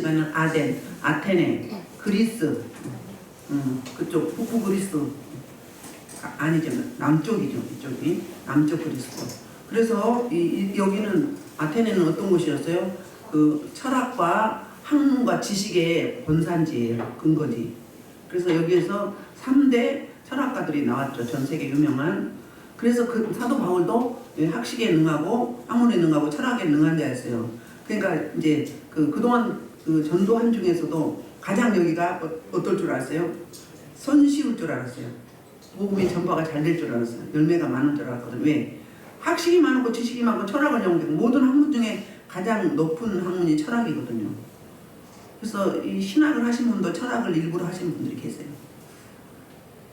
여기가는 아덴, 아테네, 그리스, 그쪽 북부 그리스 아니죠, 남쪽이죠. 이쪽이 남쪽 그리스. 그래서 여기는 아테네는 어떤 곳이었어요? 그 철학과 학문과 지식의 본산지예요. 근거지. 그래서 여기에서 3대 철학가들이 나왔죠. 전 세계 유명한. 그래서 그 사도 바울도 학식에 능하고 학문에 능하고 철학에 능한 자였어요. 그러니까 이제 그동안 그 전도한 중에서도 가장 여기가 어떨 줄 알았어요? 손쉬울 줄 알았어요. 복음이 전파가 잘 될 줄 알았어요. 열매가 많은 줄 알았거든. 왜? 학식이 많고 지식이 많고 철학을 연구하고 모든 학문 중에 가장 높은 학문이 철학이거든요. 그래서 이 신학을 하신 분도 철학을 일부러 하시는 분들이 계세요.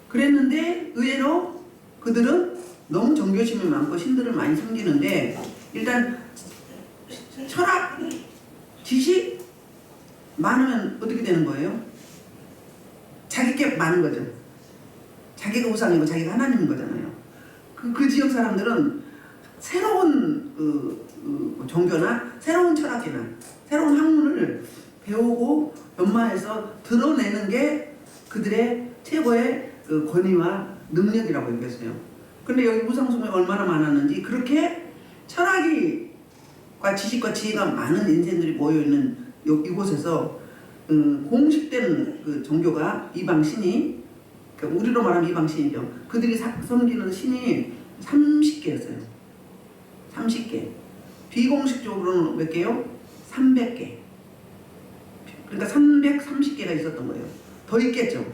그랬는데 의외로 그들은 너무 종교심이 많고 신들을 많이 섬기는데 일단 철학, 지식 많으면 어떻게 되는 거예요? 자기 게 많은 거죠. 자기가 우상이고 자기가 하나님인 거잖아요. 그 지역 사람들은 새로운 종교나 새로운 철학이나 새로운 학문을 배우고 연마해서 드러내는 게 그들의 최고의 권위와 능력이라고 여겼어요. 근데 여기 무상숭배가 얼마나 많았는지 그렇게 철학과 지식과 지혜가 많은 인생들이 모여있는 이곳에서 공식된 그 종교가 이방신이, 그러니까 우리로 말하면 이방신이죠. 그들이 섬기는 신이 30개였어요. 30개. 비공식적으로는 몇 개요? 300개. 그러니까 330개가 있었던 거예요. 더 있겠죠.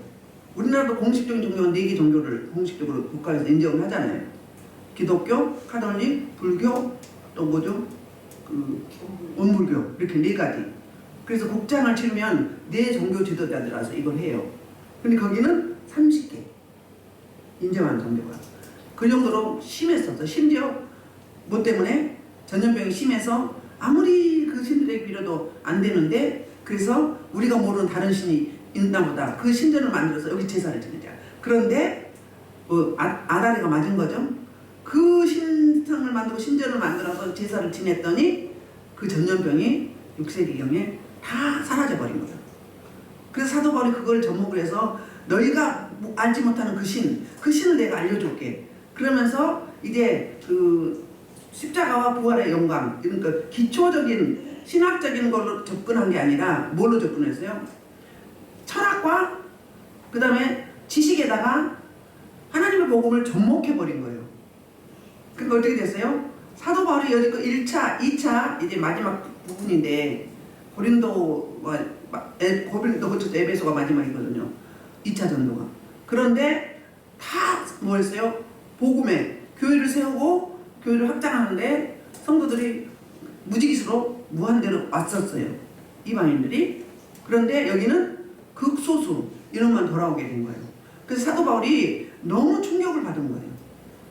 우리나라도 공식적인 종교는 4개 종교를 공식적으로 국가에서 인정을 하잖아요. 기독교, 카톨릭, 불교, 또 뭐죠? 원불교, 이렇게 4가지. 그래서 국장을 치르면 4 종교 지도자들 와서 이걸 해요. 근데 거기는 30개 인정한 종교가. 그 정도로 심했었어. 심지어 뭐 때문에? 전염병이 심해서 아무리 그 신들에게 빌어도 안 되는데, 그래서 우리가 모르는 다른 신이 있나 보다. 그 신전을 만들어서 여기 제사를 지내자. 그런데 아다리가 맞은 거죠. 그 신상을 만들고 신전을 만들어서 제사를 지냈더니 그 전염병이 6세기경에 다 사라져버린 거예요. 그래서 사도 바울이 그걸 접목을 해서 너희가 알지 못하는 그 신을 내가 알려줄게. 그러면서 이제 그 십자가와 부활의 영광, 그러니까 기초적인 신학적인 걸로 접근한 게 아니라 뭘로 접근했어요? 철학과 그 다음에 지식에다가 하나님의 복음을 접목해버린 거예요. 그러니까 어떻게 됐어요? 사도 바울이 여기 1차, 2차 이제 마지막 부분인데 고린도와 에베소가 마지막이거든요. 2차 전도가. 그런데 다 뭐였어요? 복음에 교회를 세우고 교회를 확장하는데 성도들이 무지기수로 무한대로 왔었어요. 이방인들이. 그런데 여기는 극소수 이런만 돌아오게 된 거예요. 그래서 사도 바울이 너무 충격을 받은 거예요.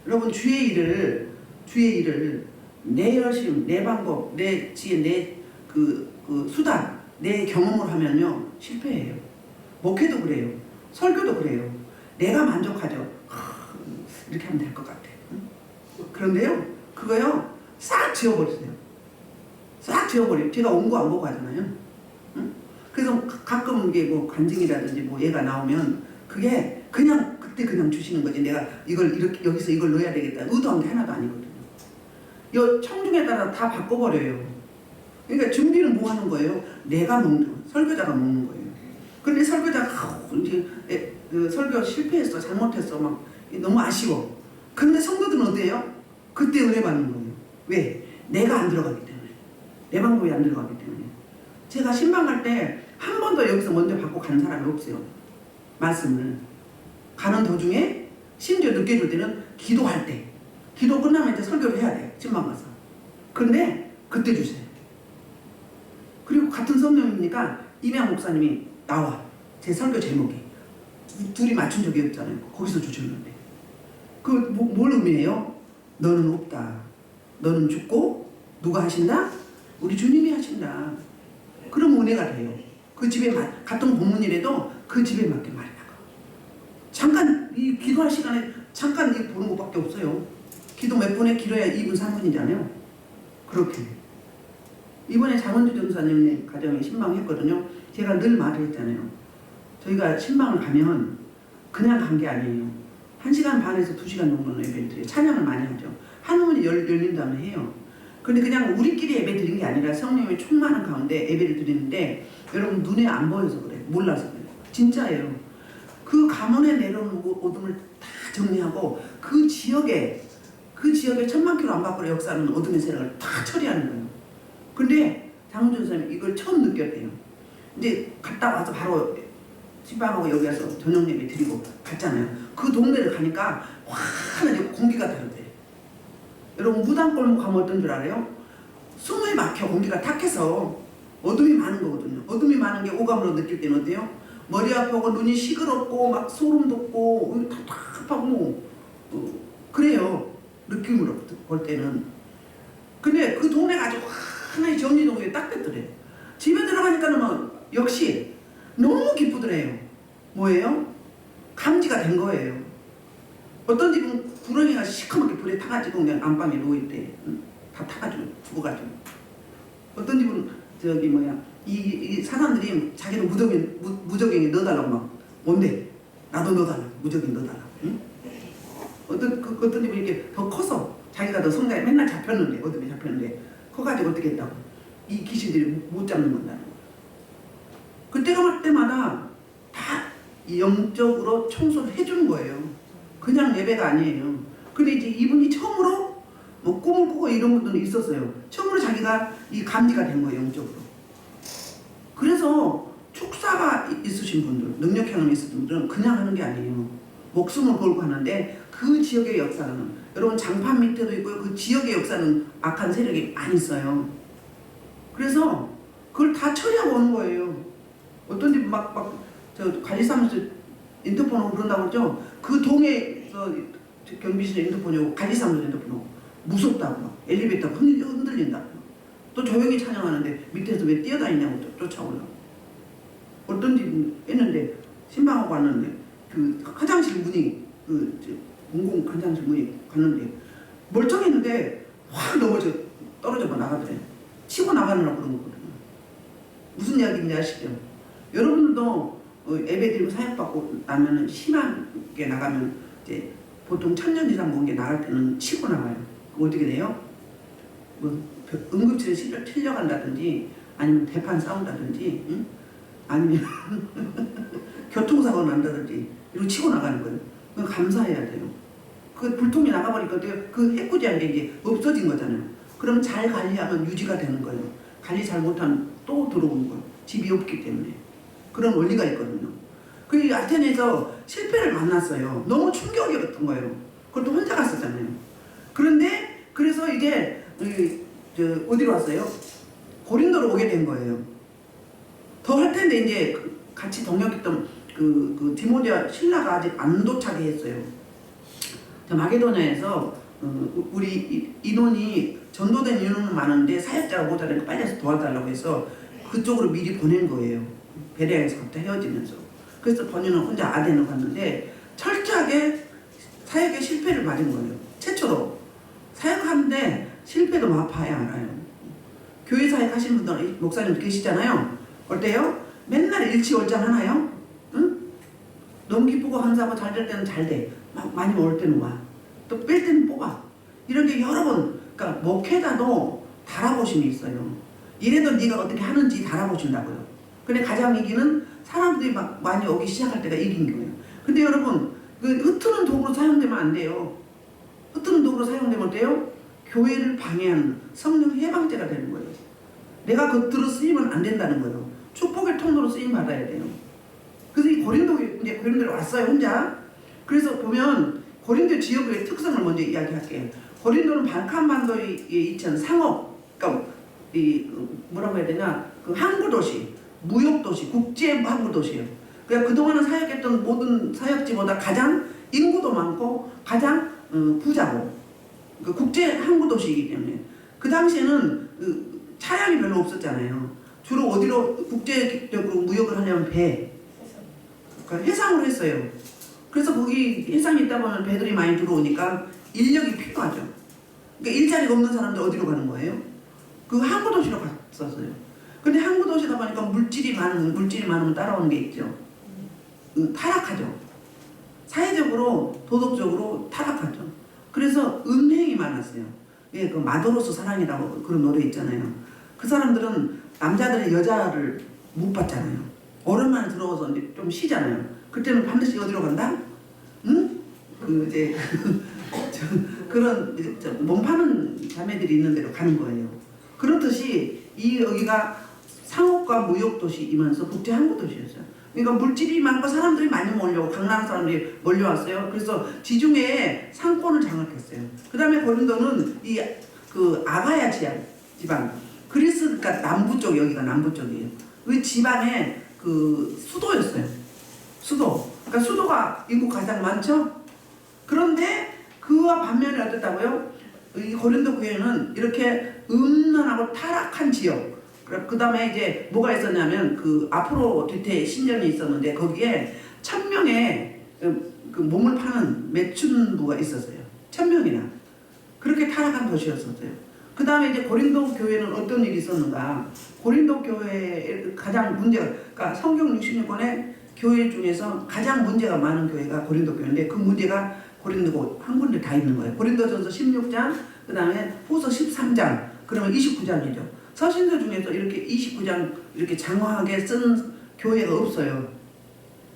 여러분 주의 일을 내 열심, 내 방법, 내 지혜, 내 수단, 내 경험으로 하면요 실패해요. 목회도 그래요. 설교도 그래요. 내가 만족하죠. 이렇게 하면 될 것 같아. 그런데요 그거요 싹 지워버리세요. 싹 지워버려요. 제가 원고 안 보고 하잖아요. 그래서 가끔 이게 뭐 간증이라든지 뭐 얘가 나오면 그게 그냥 그때 그냥 주시는 거지. 내가 이걸 이렇게 여기서 이걸 넣어야 되겠다 의도한 게 하나도 아니거든요. 이 청중에 따라 다 바꿔버려요. 그러니까 준비는 뭐 하는 거예요? 내가 먹는, 설교자가 먹는 거예요. 근데 설교자가 이제 설교 실패했어, 잘못했어, 막 너무 아쉬워. 근데 성도들은 어때요? 그때 은혜 받는 거예요. 왜? 내가 안 들어가기 때문에. 내 방법이 안 들어가기 때문에. 제가 신방 갈 때 한 번도 여기서 먼저 받고 간 사람이 없어요. 말씀을. 가는 도중에 심지어 늦게 줄 때는 기도할 때. 기도 끝나면 이제 설교를 해야 돼. 신방 가서. 근데 그때 주세요. 그리고 같은 성령이니까 임양 목사님이 나와. 제 설교 제목이. 둘이 맞춘 적이 없잖아요. 거기서 주셨는데. 뭘 의미해요? 너는 없다. 너는 죽고 누가 하신다? 우리 주님이 하신다. 그럼 은혜가 돼요. 그 집에 같은 본문이라도 그 집에 맞게 말이 나가. 잠깐 이 기도할 시간에 잠깐 이 보는 것밖에 없어요. 기도 몇 분에 길어야 2분 3분이잖아요. 그렇게 이번에 장원주 전사님 가정에 신방했거든요. 제가 늘 말을 했잖아요. 저희가 신방을 가면 그냥 간 게 아니에요. 1시간 반에서 2시간 정도는 예배를 드려요. 찬양을 많이 하죠. 한문이 열린 다음에 해요. 근데 그냥 우리끼리 예배 드린 게 아니라 성령의 충만한 가운데 예배를 드리는데 여러분 눈에 안 보여서 그래요. 몰라서 그래요. 진짜예요. 그 가문에 내려오는 어둠을 다 정리하고 그 지역에 1000만 킬로 안 밖으로 역사하는 어둠의 세력을 다 처리하는 거예요. 근데 장훈준 선생님이 이걸 처음 느꼈대요. 이제 갔다 와서 바로 신방하고 여기 와서 저녁 예배 드리고 갔잖아요. 그 동네를 가니까 환하게 공기가 다르대. 여러분 무당골목 가면 어떤 줄 알아요? 숨이 막혀 공기가 탁해서 어둠이 많은 거거든요. 어둠이 많은 게 오감으로 느낄 때는 어때요? 머리 아프고 눈이 시끄럽고 막 소름 돋고 답답하고 그래요. 느낌으로 볼 때는. 근데 그 동네가 아주 하나의 정리동에 딱 됐더래. 집에 들어가니까는 뭐 역시 너무 기쁘더래요. 뭐예요? 감지가 된 거예요. 어떤 집은 구렁이가 시커멓게 불에 타가지고 그냥 안방에 누워있대. 다 타가지고 죽어가지고. 어떤 집은 저기 뭐야 이 사람들이 자기는 무적행에 넣어달라고 막 뭔데? 나도 넣어달라. 무적행 넣어달라. 응? 어떤 집은 이렇게 더 커서 자기가 더 성가에 맨날 잡혔는데 어둠에 잡혔는데 커가지고 어떻게 했다고? 이 귀신들이 못 잡는 건다는 거야. 그때가 올 때마다 다 영적으로 청소를 해주는 거예요. 그냥 예배가 아니에요. 근데 이제 이분이 처음으로 뭐 꿈을 꾸고 이런 분들은 있었어요. 처음으로 자기가 이 감지가 된 거예요. 영적으로. 그래서 축사가 있으신 분들, 능력 경험이 있으신 분들은 그냥 하는 게 아니에요. 목숨을 걸고 하는데 그 지역의 역사는 여러분 장판 밑에도 있고요. 그 지역의 역사는 악한 세력이 많이 있어요. 그래서 그걸 다 처리하고 오는 거예요. 어떤 집 저 관리사무소 인터폰 오고 그런다고 그러죠. 그 동에서 경비실 인터폰이 오고 관리사무소 인터폰 오고 무섭다고 막 엘리베이터가 흔들린다고. 또 조용히 찬양하는데 밑에서 왜 뛰어다니냐고 쫓아오려고. 어떤 집 했는데 신방하고 왔는데 그 화장실 문이 공공 화장실 문이 갔는데 멀쩡했는데 확 넘어져 떨어져 나가더래. 치고 나가느라고 그런 거거든요. 무슨 이야기인지 아시죠? 여러분들도 예배 드리고 사역받고 나면은 심하게 나가면 이제 보통 1000년 이상 본 게 나갈 때는 치고 나가요. 그럼 어떻게 돼요? 뭐 응급실에 틀려간다든지 아니면 대판 싸운다든지 응? 아니면 교통사고 난다든지 이러고 치고 나가는 거예요. 그건 감사해야 돼요. 그 불통이 나가버리니까 그 해코지한 게 이제 없어진 거잖아요. 그럼 잘 관리하면 유지가 되는 거예요. 관리 잘 못하면 또 들어오는 거예요. 집이 없기 때문에. 그런 원리가 있거든요. 그 아테네에서 실패를 만났어요. 너무 충격이었던 거예요. 그것도 혼자 갔었잖아요. 그런데 그래서 이제 어디로 왔어요? 고린도로 오게 된 거예요. 더 할 텐데 이제 같이 동역했던 그 디모데와 신라가 아직 안 도착해 했어요. 마게도냐에서 우리 인원이 전도된 인원은 많은데 사역자가 모자라니까 빨리 와서 도와달라고 해서 그쪽으로 미리 보낸 거예요. 베레아에서부터 헤어지면서. 그래서 본인은 혼자 아덴으로 갔는데 철저하게 사역에 실패를 맞은 거예요. 최초로. 사역하는데 실패도 마파야 알아요. 교회 사역 하신 분들, 목사님 계시잖아요. 어때요? 맨날 일치월장 하나요? 응? 너무 기쁘고 감사하고 잘 될 때는 잘 돼. 많이 먹을 때는 와. 또 뺄 때는 뽑아. 이런 게 여러 번, 그러니까 목회자도 달아보심이 있어요. 이래도 네가 어떻게 하는지 달아보신다고요. 근데 가장 이기는 사람들이 막 많이 오기 시작할 때가 이긴 거예요. 근데 여러분, 그 흩트는 도구로 사용되면 안 돼요. 흩트는 도구로 사용되면 어때요? 교회를 방해하는 성령 해방제가 되는 거예요. 내가 겉으로 쓰이면 안 된다는 거예요. 축복의 통로로 쓰임 받아야 돼요. 그래서 이 고린도에 왔어요, 혼자. 그래서 보면 고린도 지역의 특성을 먼저 이야기할게요. 고린도는 발칸반도에 있던 상업, 그러니까 뭐라고 해야 되나, 그 항구도시, 무역도시, 국제 항구도시예요. 그러니까 그동안은 사역했던 모든 사역지보다 가장 인구도 많고 가장 부자고, 그 국제 항구도시이기 때문에 그 당시에는 차량이 별로 없었잖아요. 주로 어디로 국제적으로 무역을 하냐면 배, 그러니까 해상으로 했어요. 그래서 거기 해상이 있다 보면 배들이 많이 들어오니까 인력이 필요하죠. 그러니까 일자리가 없는 사람들 어디로 가는 거예요? 그 항구도시로 좋았었어요. 근데 항구 도시다 보니까 물질이 많으면 따라오는 게 있죠. 타락하죠. 사회적으로 도덕적으로 타락하죠. 그래서 음행이 많았어요. 예, 그 마도로스 사랑이라고 그런 노래 있잖아요. 그 사람들은 남자들이 여자를 못 봤잖아요. 오랜만에 들어와서 이제 좀 쉬잖아요. 그때는 반드시 어디로 간다? 응? 그 이제 그런 몸 파는 자매들이 있는 데로 가는 거예요. 그렇듯이 여기가 상업과 무역 도시이면서 국제 항구 도시였어요. 그러니까 물질이 많고 사람들이 많이 몰려오고 강남 사람들이 몰려왔어요. 그래서 지중해에 상권을 장악했어요. 그 다음에 고린도는 그 아가야 지방, 그리스 그러니까 남부 쪽, 여기가 남부 쪽이에요. 그 지방의 그 수도였어요. 수도. 그러니까 수도가 인구 가장 많죠. 그런데 그와 반면에 어땠다고요? 이 고린도 교회는 이렇게 음란하고 타락한 지역. 그 다음에 이제 뭐가 있었냐면 그 아프로디테 신전이 있었는데 거기에 1000명의 그 몸을 파는 매춘부가 있었어요. 1000명이나. 그렇게 타락한 도시였었어요. 그 다음에 이제 고린도 교회는 어떤 일이 있었는가? 고린도 교회의 가장 문제가, 그러니까 성경 66권의 교회 중에서 가장 문제가 많은 교회가 고린도 교회인데 그 문제가 고린도고 한 군데 다 있는 거예요. 고린도전서 16장, 그 다음에 후서 13장, 그러면 29장이죠. 서신서 중에서 이렇게 29장 이렇게 장황하게 쓴 교회가 없어요.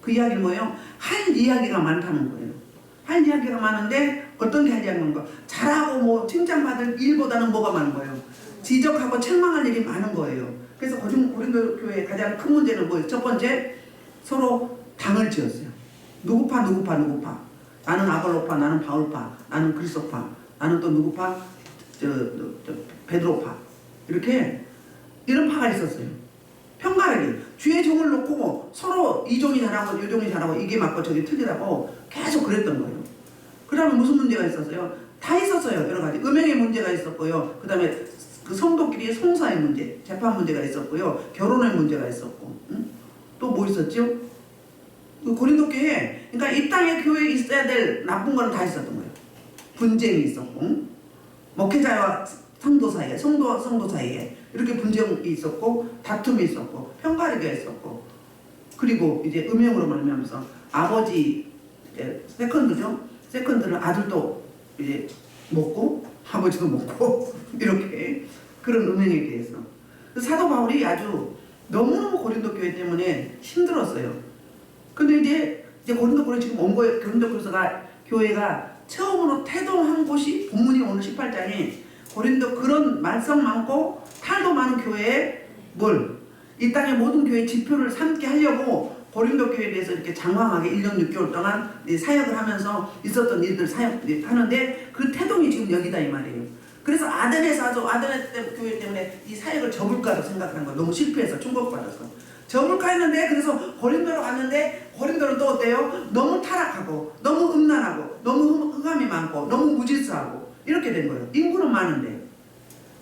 그 이야기는 뭐예요? 할 이야기가 많다는 거예요. 할 이야기가 많은데 어떤 게 할 이야기가 많은 거예요? 잘하고 뭐 칭찬받을 일보다는 뭐가 많은 거예요? 지적하고 책망할 일이 많은 거예요. 그래서 고린도 교회의 가장 큰 문제는 뭐예요? 첫 번째, 서로 당을 지었어요. 누구파. 나는 아볼로파, 나는 바울파, 나는 그리스도파, 나는 또 누구파? 베드로파. 이렇게 이런 파가 있었어요. 편가르기. 주의 종을 놓고 서로 이 종이 잘하고 이 종이 잘하고 이게 맞고 저게 틀리다고 계속 그랬던 거예요. 그 다음에 무슨 문제가 있었어요? 다 있었어요. 여러 가지. 음행의 문제가 있었고요. 그 다음에 그 성도끼리 송사의 문제, 재판 문제가 있었고요. 결혼의 문제가 있었고. 또 뭐 있었죠? 그 고린도 교회, 그러니까 이 땅에 교회에 있어야 될 나쁜 거는 다 있었던 거예요. 분쟁이 있었고, 목회자와 성도 사이에, 성도와 성도 사이에 이렇게 분쟁이 있었고, 다툼이 있었고, 편가르기가 있었고, 그리고 이제 음행으로 말미암아서 아버지 세컨드죠. 세컨드는 아들도 이제 먹고 아버지도 먹고 이렇게 그런 음행에 대해서 사도 바울이 아주 너무너무 고린도 교회 때문에 힘들었어요. 근데 이제 고린도 교회 지금 온 거예요. 고린도 교회가 처음으로 태동한 곳이 본문이 오늘 18장이 고린도 그런 말썽 많고 탈도 많은 교회에 이 땅의 모든 교회 지표를 삼게 하려고 고린도 교회에 대해서 이렇게 장황하게 1년 6개월 동안 사역을 하면서 있었던 일들 하는데 그 태동이 지금 여기다 이 말이에요. 그래서 아덴에서 아덴 교회 때문에 이 사역을 접을까도 생각하는 거예요. 너무 실패해서 충격받아서 접을까 했는데 그래서 고린도로 갔는데 고린도는 또 어때요? 너무 타락하고 너무 음란하고 너무 흑암이 많고 너무 무질서하고 이렇게 된 거예요. 인구는 많은데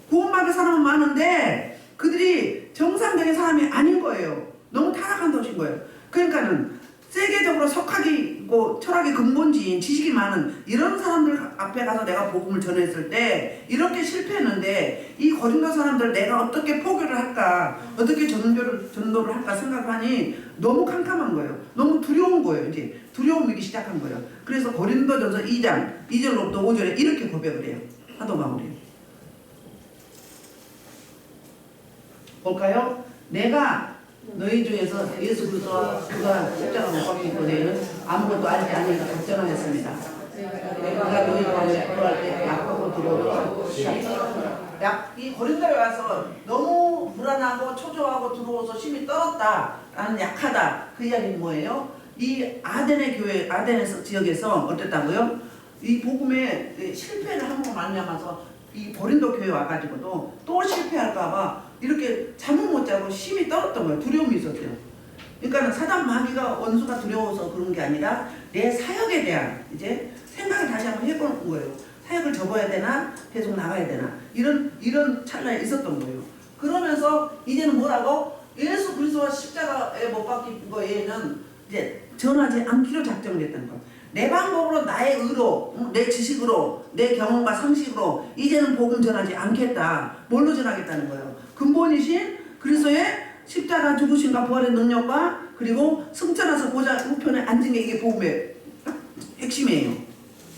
구원받을 사람은 많은데 그들이 정상적인 사람이 아닌 거예요. 너무 타락한 도시인 거예요. 그러니까는 세계적으로 석학이 있고 철학의 근본지인 지식이 많은 이런 사람들 앞에 가서 내가 복음을 전했을 때 이렇게 실패했는데 이 고린도 사람들 내가 어떻게 포교를 할까 어떻게 전도를 할까 생각하니 너무 캄캄한 거예요. 너무 두려운 거예요. 이제 두려움이기 시작한 거예요. 그래서 고린도전서 2장 2절로부터 5절에 이렇게 고백을 해요. 사도 바울이 볼까요? 내가 너희 중에서 예수 그리스도와 그가 십자가 못 박힌 것에는 아무것도 알지 아니하고 작정하였습니다. 내가 너희 가운데 들어갈 때 약하고 들어오고 이 고린도에 와서 너무 불안하고 초조하고 들어와서 심히 떨었다라는 약하다. 그 이야기는 뭐예요? 이 아덴의 교회, 아덴에서 지역에서 어땠다고요? 이 복음에 실패를 한 번 말미암아서 이 고린도 교회 와가지고도 또 실패할까봐 이렇게 잠을 못 자고 심히 떨었던 거예요. 두려움이 있었어요. 그러니까 사단 마귀가 원수가 두려워서 그런 게 아니라 내 사역에 대한 이제 생각을 다시 한번 해보는 거예요. 사역을 접어야 되나 계속 나가야 되나 이런 찰나에 있었던 거예요. 그러면서 이제는 뭐라고 예수 그리스도와 십자가에 못 박힌 거에는 이제 전하지 않기로 작정됐다는 거예요. 내 방법으로 나의 의로 내 지식으로 내 경험과 상식으로 이제는 복음 전하지 않겠다. 뭘로 전하겠다는 거예요? 근본이신 그리스도의 십자가 죽으심과 부활의 능력과 그리고 승천해서 보좌 우편에 앉은 게 이게 복음의 핵심이에요.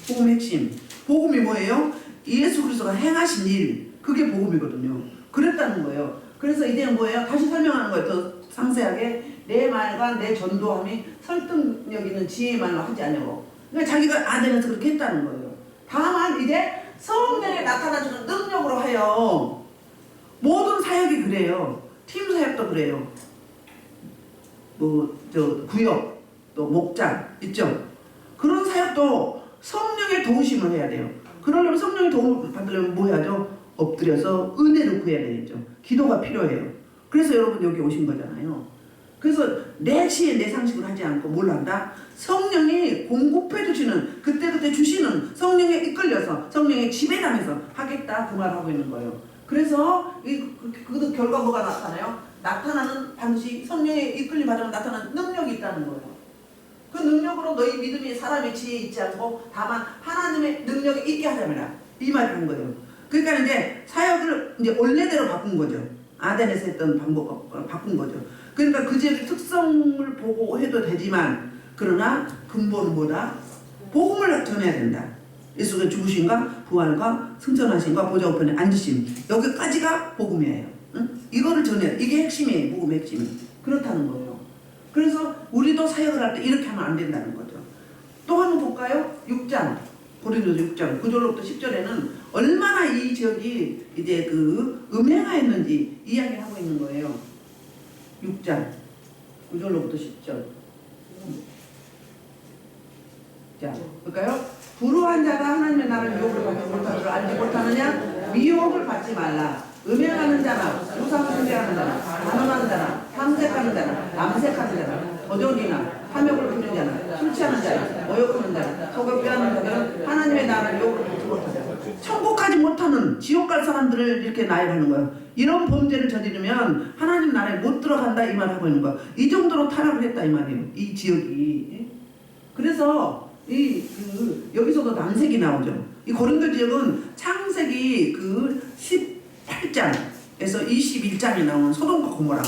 복음의 핵심. 복음이 뭐예요? 예수 그리스도가 행하신 일, 그게 복음이거든요. 그랬다는 거예요. 그래서 이제 뭐예요? 다시 설명하는 거예요. 더 상세하게. 내 말과 내 전도함이 설득력 있는 지혜의 말로 하지 않냐고. 그러니까 자기가 아덴에서 그렇게 했다는 거예요. 다만 이제 성령에 나타나주는 능력으로 하여 모든 사역이 그래요. 팀 사역도 그래요. 구역, 또 목장 있죠. 그런 사역도 성령의 도우심을 해야 돼요. 그러려면 성령의 도움을 받으려면 뭐 해야죠? 엎드려서 은혜를 구해야 되겠죠. 기도가 필요해요. 그래서 여러분 여기 오신 거잖아요. 그래서 내 지혜 내 상식으로 하지 않고 뭘 한다? 성령이 공급해 주시는 그때그때 주시는 성령에 이끌려서 성령의 지배당해서 하겠다 그 말을 하고 있는 거예요. 그래서 그 결과 뭐가 나타나요? 나타나는 반드시 성령의 이끌림 받으면 나타나는 능력이 있다는 거예요. 그 능력으로 너희 믿음이 사람의 지혜에 있지 않고 다만 하나님의 능력이 있게 하자면 이 말을 한 거예요. 그러니까 이제 사역을 이제 원래대로 바꾼 거죠. 아덴에서 했던 방법 바꾼 거죠. 그러니까 그 지역의 특성을 보고 해도 되지만 그러나 근본은 뭐다? 복음을 전해야 된다. 예수가 죽으심과 부활과 승천하심과 보좌 우편에 앉으심, 여기까지가 복음이에요. 응? 이거를 전해야 돼. 이게 핵심이에요. 복음의 핵심이. 그렇다는 거예요. 그래서 우리도 사역을 할 때 이렇게 하면 안 된다는 거죠. 또 한번 볼까요? 6장 고린도서 6장 9절로부터 10절에는 얼마나 이 지역이 이제 그 음행하였는지 이야기를 하고 있는 거예요. 6장 9절로부터 10절. 자, 볼까요? 불우한 자가 하나님의 나라를 유혹을 받지 못할 줄 알지 못하느냐? 미혹을 받지 말라. 음행하는 자나 우상 숭배하는 자나 간음하는 자나 탐색하는 자나 남색하는 자나 도적이나 탐욕을 부리는 자나 술 취하는 자나 모욕하는 자나 속을 빼앗는 자들은 하나님의 나라를 유혹을 받지 못하자. 천국 가지 못하는 지옥 갈 사람들을 이렇게 나열하는 거예요. 이런 범죄를 저지르면 하나님 나라에 못 들어간다 이 말을 하고 있는 거예요. 이 정도로 타락을 했다 이 말이에요. 이 지역이. 그래서 여기서도 남색이 나오죠. 이 고린도 지역은 창세기 그 18장에서 21장에 나오는 소돔과 고모라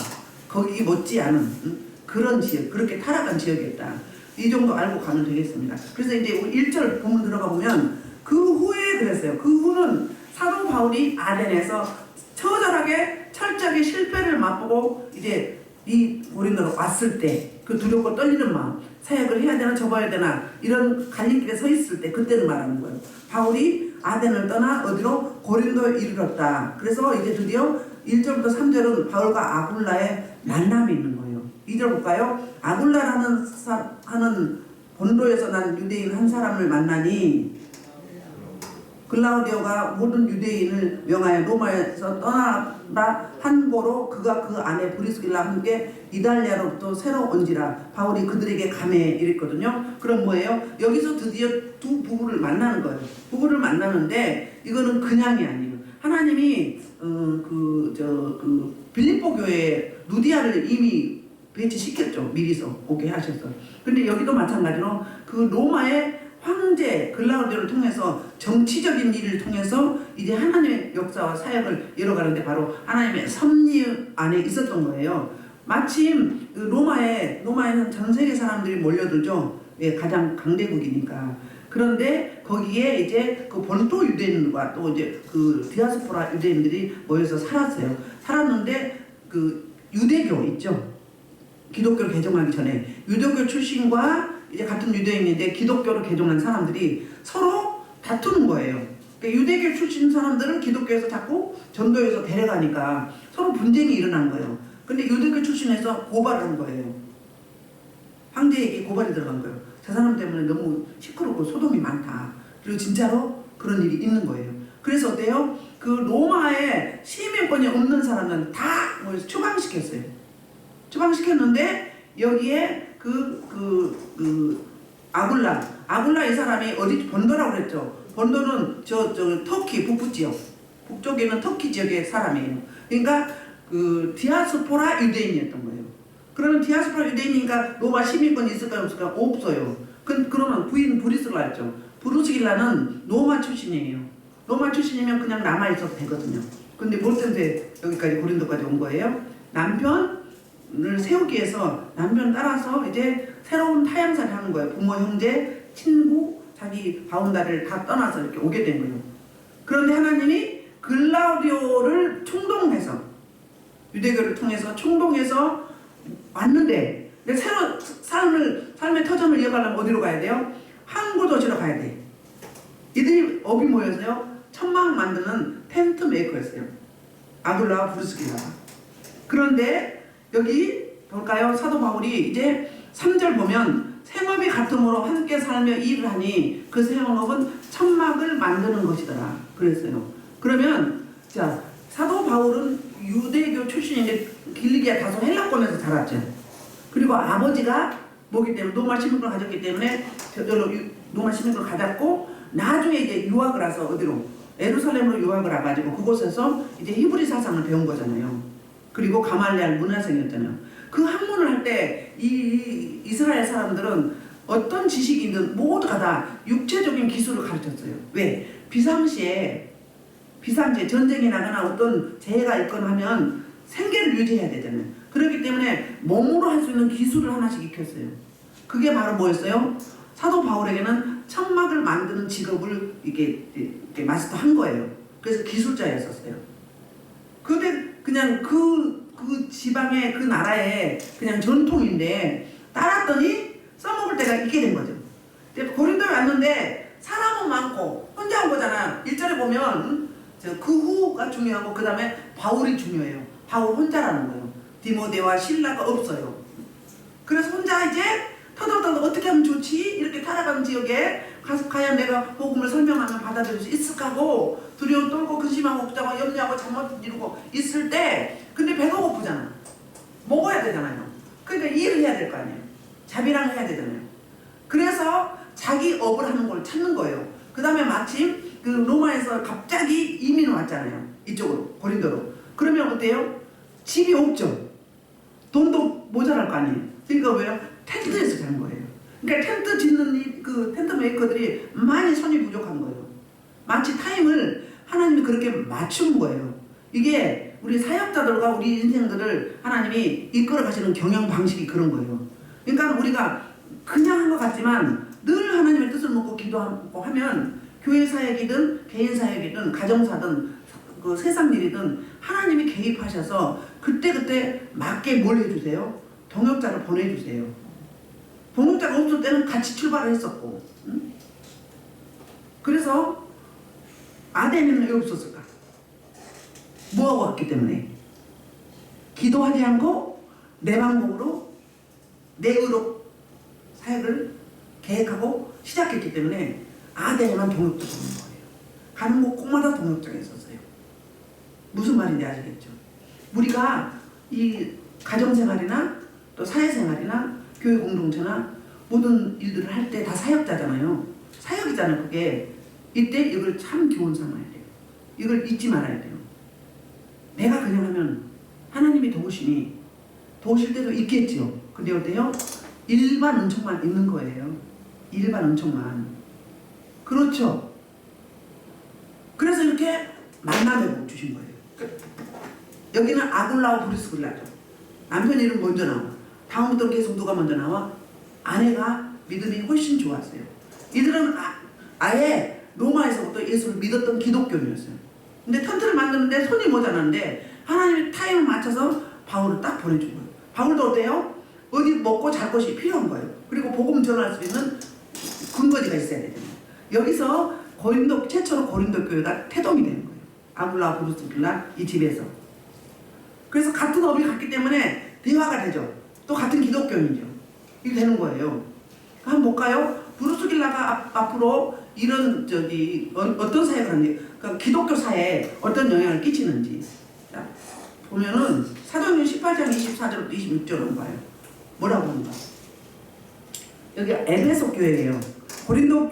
거기 못지않은 그런 지역, 그렇게 타락한 지역이었다. 이 정도 알고 가면 되겠습니다. 그래서 이제 1절 본문 들어가 보면 그 후에 그랬어요. 그 후는 사도 바울이 아덴에서 처절하게 철저하게 실패를 맛보고 이제 이 고린도로 왔을 때 그 두렵고 떨리는 마음, 사역을 해야 되나 접어야 되나 이런 갈림길에 서 있을 때 그때를 말하는 거예요. 바울이 아덴을 떠나 어디로? 고린도에 이르렀다. 그래서 이제 드디어 1절부터 3절은 바울과 아굴라의 만남이 있는 거예요. 2절 볼까요? 아굴라라는 하는 본도에서 난 유대인 한 사람을 만나니 글라우디오가 모든 유대인을 명하여 로마에서 떠나라 한 고로 그가 그 안에 브리스길라 함께 이달리아로부터 새로 온지라. 바울이 그들에게 가매 이랬거든요. 그럼 뭐예요? 여기서 드디어 두 부부를 만나는 거예요. 부부를 만나는데 이거는 그냥이 아니에요. 하나님이 빌립보 교회에 누디아를 이미 배치시켰죠. 미리서 오게 하셔서. 근데 여기도 마찬가지로 그 로마의 황제 글라우디오를 통해서 정치적인 일을 통해서 이제 하나님의 역사와 사역을 이뤄가는데 바로 하나님의 섭리 안에 있었던 거예요. 마침 로마에는 전 세계 사람들이 몰려들죠. 예, 가장 강대국이니까. 그런데 거기에 이제 그 본토 유대인과 또 이제 그 디아스포라 유대인들이 모여서 살았어요. 살았는데 그 유대교 있죠. 기독교를 개종하기 전에 유대교 출신과 이제 같은 유대인인데 기독교를 개종한 사람들이 서로 다투는 거예요. 그러니까 유대교 출신 사람들은 기독교에서 자꾸 전도해서 데려가니까 서로 분쟁이 일어난 거예요. 근데 유대교 출신에서 고발을 한 거예요. 황제에게 고발이 들어간 거예요. 저 사람 때문에 너무 시끄럽고 소동이 많다. 그리고 진짜로 그런 일이 있는 거예요. 그래서 어때요? 그 로마에 시민권이 없는 사람은 다 추방시켰어요. 추방시켰는데 여기에 아굴라 이 사람이 어디 본도라고 그랬죠. 본도는 저 터키 북부 지역, 북쪽에 있는 터키 지역의 사람이에요. 그러니까 그 디아스포라 유대인이었던 거예요. 그러면 디아스포라 유대인이니까 로마 시민권이 있을까요 없을까요? 없어요. 그러면 부인 브리스길라 했죠. 브리스길라는 로마 출신이에요. 로마 출신이면 그냥 남아 있어도 되거든요. 근데 뭘 때문에 여기까지 고린도까지 온 거예요. 남편을 세우기 위해서 남편 따라서 이제 새로운 타향살이 하는 거예요. 부모, 형제, 친구, 자기 바운다리를 다 떠나서 이렇게 오게 된 거예요. 그런데 하나님이 글라우디오를 충동해서 유대교를 통해서 충동해서 왔는데 새로 삶의 터전을 이어가려면 어디로 가야 돼요? 항구 도시로 가야 돼. 이들이 업이 모여서요 천막 만드는 텐트 메이커였어요. 아굴라와 브루스길라가. 그런데 여기 볼까요? 사도 바울이 이제 3절 보면 생업이 같음으로 함께 살며 일을 하니 그 생업은 천막을 만드는 것이더라 그랬어요. 그러면 자 사도 바울은 유대교 출신인데 길리기아 다소 헬라권에서 자랐죠. 그리고 아버지가 뭐기 때문에 노마 시민권을 가졌기 때문에 저절로 노마 시민권을 가졌고 나중에 이제 유학을 와서 어디로 예루살렘으로 유학을 와가지고 그곳에서 이제 히브리 사상을 배운 거잖아요. 그리고 가말리알 문화생이었잖아요. 그 학문을 할 때 이 이스라엘 사람들은 어떤 지식이든 모두가 다 육체적인 기술을 가르쳤어요. 왜? 비상시에 전쟁이 나거나 어떤 재해가 있거나 하면 생계를 유지해야 되잖아요. 그렇기 때문에 몸으로 할 수 있는 기술을 하나씩 익혔어요. 그게 바로 뭐였어요? 사도 바울에게는 천막을 만드는 직업을 이렇게 마스터한 거예요. 그래서 기술자였었어요. 근데 그냥 그 지방의 그 나라의 그냥 전통인데 따랐더니 써먹을 때가 있게 된 거죠. 고린도에 왔는데 사람은 많고 혼자 온 거잖아. 1절에 보면 그 후가 중요하고 그 다음에 바울이 중요해요. 바울 혼자라는 거예요. 디모데와 실라가 없어요. 그래서 혼자 이제 터덜터덜 어떻게 하면 좋지? 이렇게 타락한 지역에 가서 과연 내가 복음을 설명하면 받아들일 수 있을까 하고 두려움 떨고 근심하고 걱정하고 염려하고 잠못 이루고 있을 때 근데 배가 고프잖아. 먹어야 되잖아요. 그러니까 일을 해야 될 거 아니에요. 자비랑 해야 되잖아요. 그래서 자기 업을 하는 걸 찾는 거예요. 그 다음에 마침 그 로마에서 갑자기 이민 왔잖아요. 이쪽으로 고린도로. 그러면 어때요? 집이 없죠. 돈도 모자랄 거 아니에요. 그러니까 왜요? 텐트에서 자는 거예요. 그러니까 텐트 짓는 그 텐트 메이커들이 많이 손이 부족한 거예요. 마치 타임을 하나님이 그렇게 맞추는 거예요. 이게 우리 사역자들과 우리 인생들을 하나님이 이끌어 가시는 경영 방식이 그런 거예요. 그러니까 우리가 그냥 한 것 같지만 늘 하나님의 뜻을 묻고 기도하고 하면 교회 사역이든 개인 사역이든 가정사든 그 세상 일이든 하나님이 개입하셔서 그때그때 맞게 뭘 해주세요? 동역자를 보내주세요. 동역자가 없을 때는 같이 출발을 했었고 응? 그래서 아덴에는 왜 없었을까? 뭐하고 왔기 때문에 기도하지 않고 내 방법으로 내 의로 사역을 계획하고 시작했기 때문에 아덴에만 동역자가 있는 거예요. 가는 곳마다 동역자가 있었어요. 무슨 말인지 아시겠죠? 우리가 이 가정생활이나 또 사회생활이나 교회 공동체나 모든 일들을 할 때 다 사역자잖아요. 사역이잖아요. 그게 이때 이걸 참 교훈 삼아야 돼요. 이걸 잊지 말아야 돼요. 내가 그냥 하면 하나님이 도우시니 도우실 때도 있겠죠. 근데 어때요? 일반 은총만 있는 거예요. 일반 은총만. 그렇죠. 그래서 이렇게 만남의 복 주신 거예요. 여기는 아굴라와 브루스길라죠. 남편 이름 먼저 나와. 다음부터 계속 누가 먼저 나와? 아내가 믿음이 훨씬 좋았어요. 이들은 아예 로마에서부터 예수를 믿었던 기독교인이었어요. 근데 텐트를 만드는데 손이 모자랐는데 하나님의 타임을 맞춰서 바울을 딱 보내준 거예요. 바울도 어때요? 어디 먹고 잘 것이 필요한 거예요. 그리고 복음 전할 수 있는 근거지가 있어야 되잖아요. 여기서 최초로 고린도 교회가 태동이 되는 거예요. 아굴라 브루스길라 이 집에서. 그래서 같은 업이 같기 때문에 대화가 되죠. 또 같은 기독교인이죠. 이렇게 되는 거예요. 한번 볼까요? 브루스길라가 앞으로 이런 어떤 사역을 하는지, 그러니까 기독교 사회에 어떤 영향을 끼치는지. 자, 보면은 사도행전 18장 24절부터 26절을 봐요. 뭐라고 하는가? 여기 에베소 교회예요. 고린도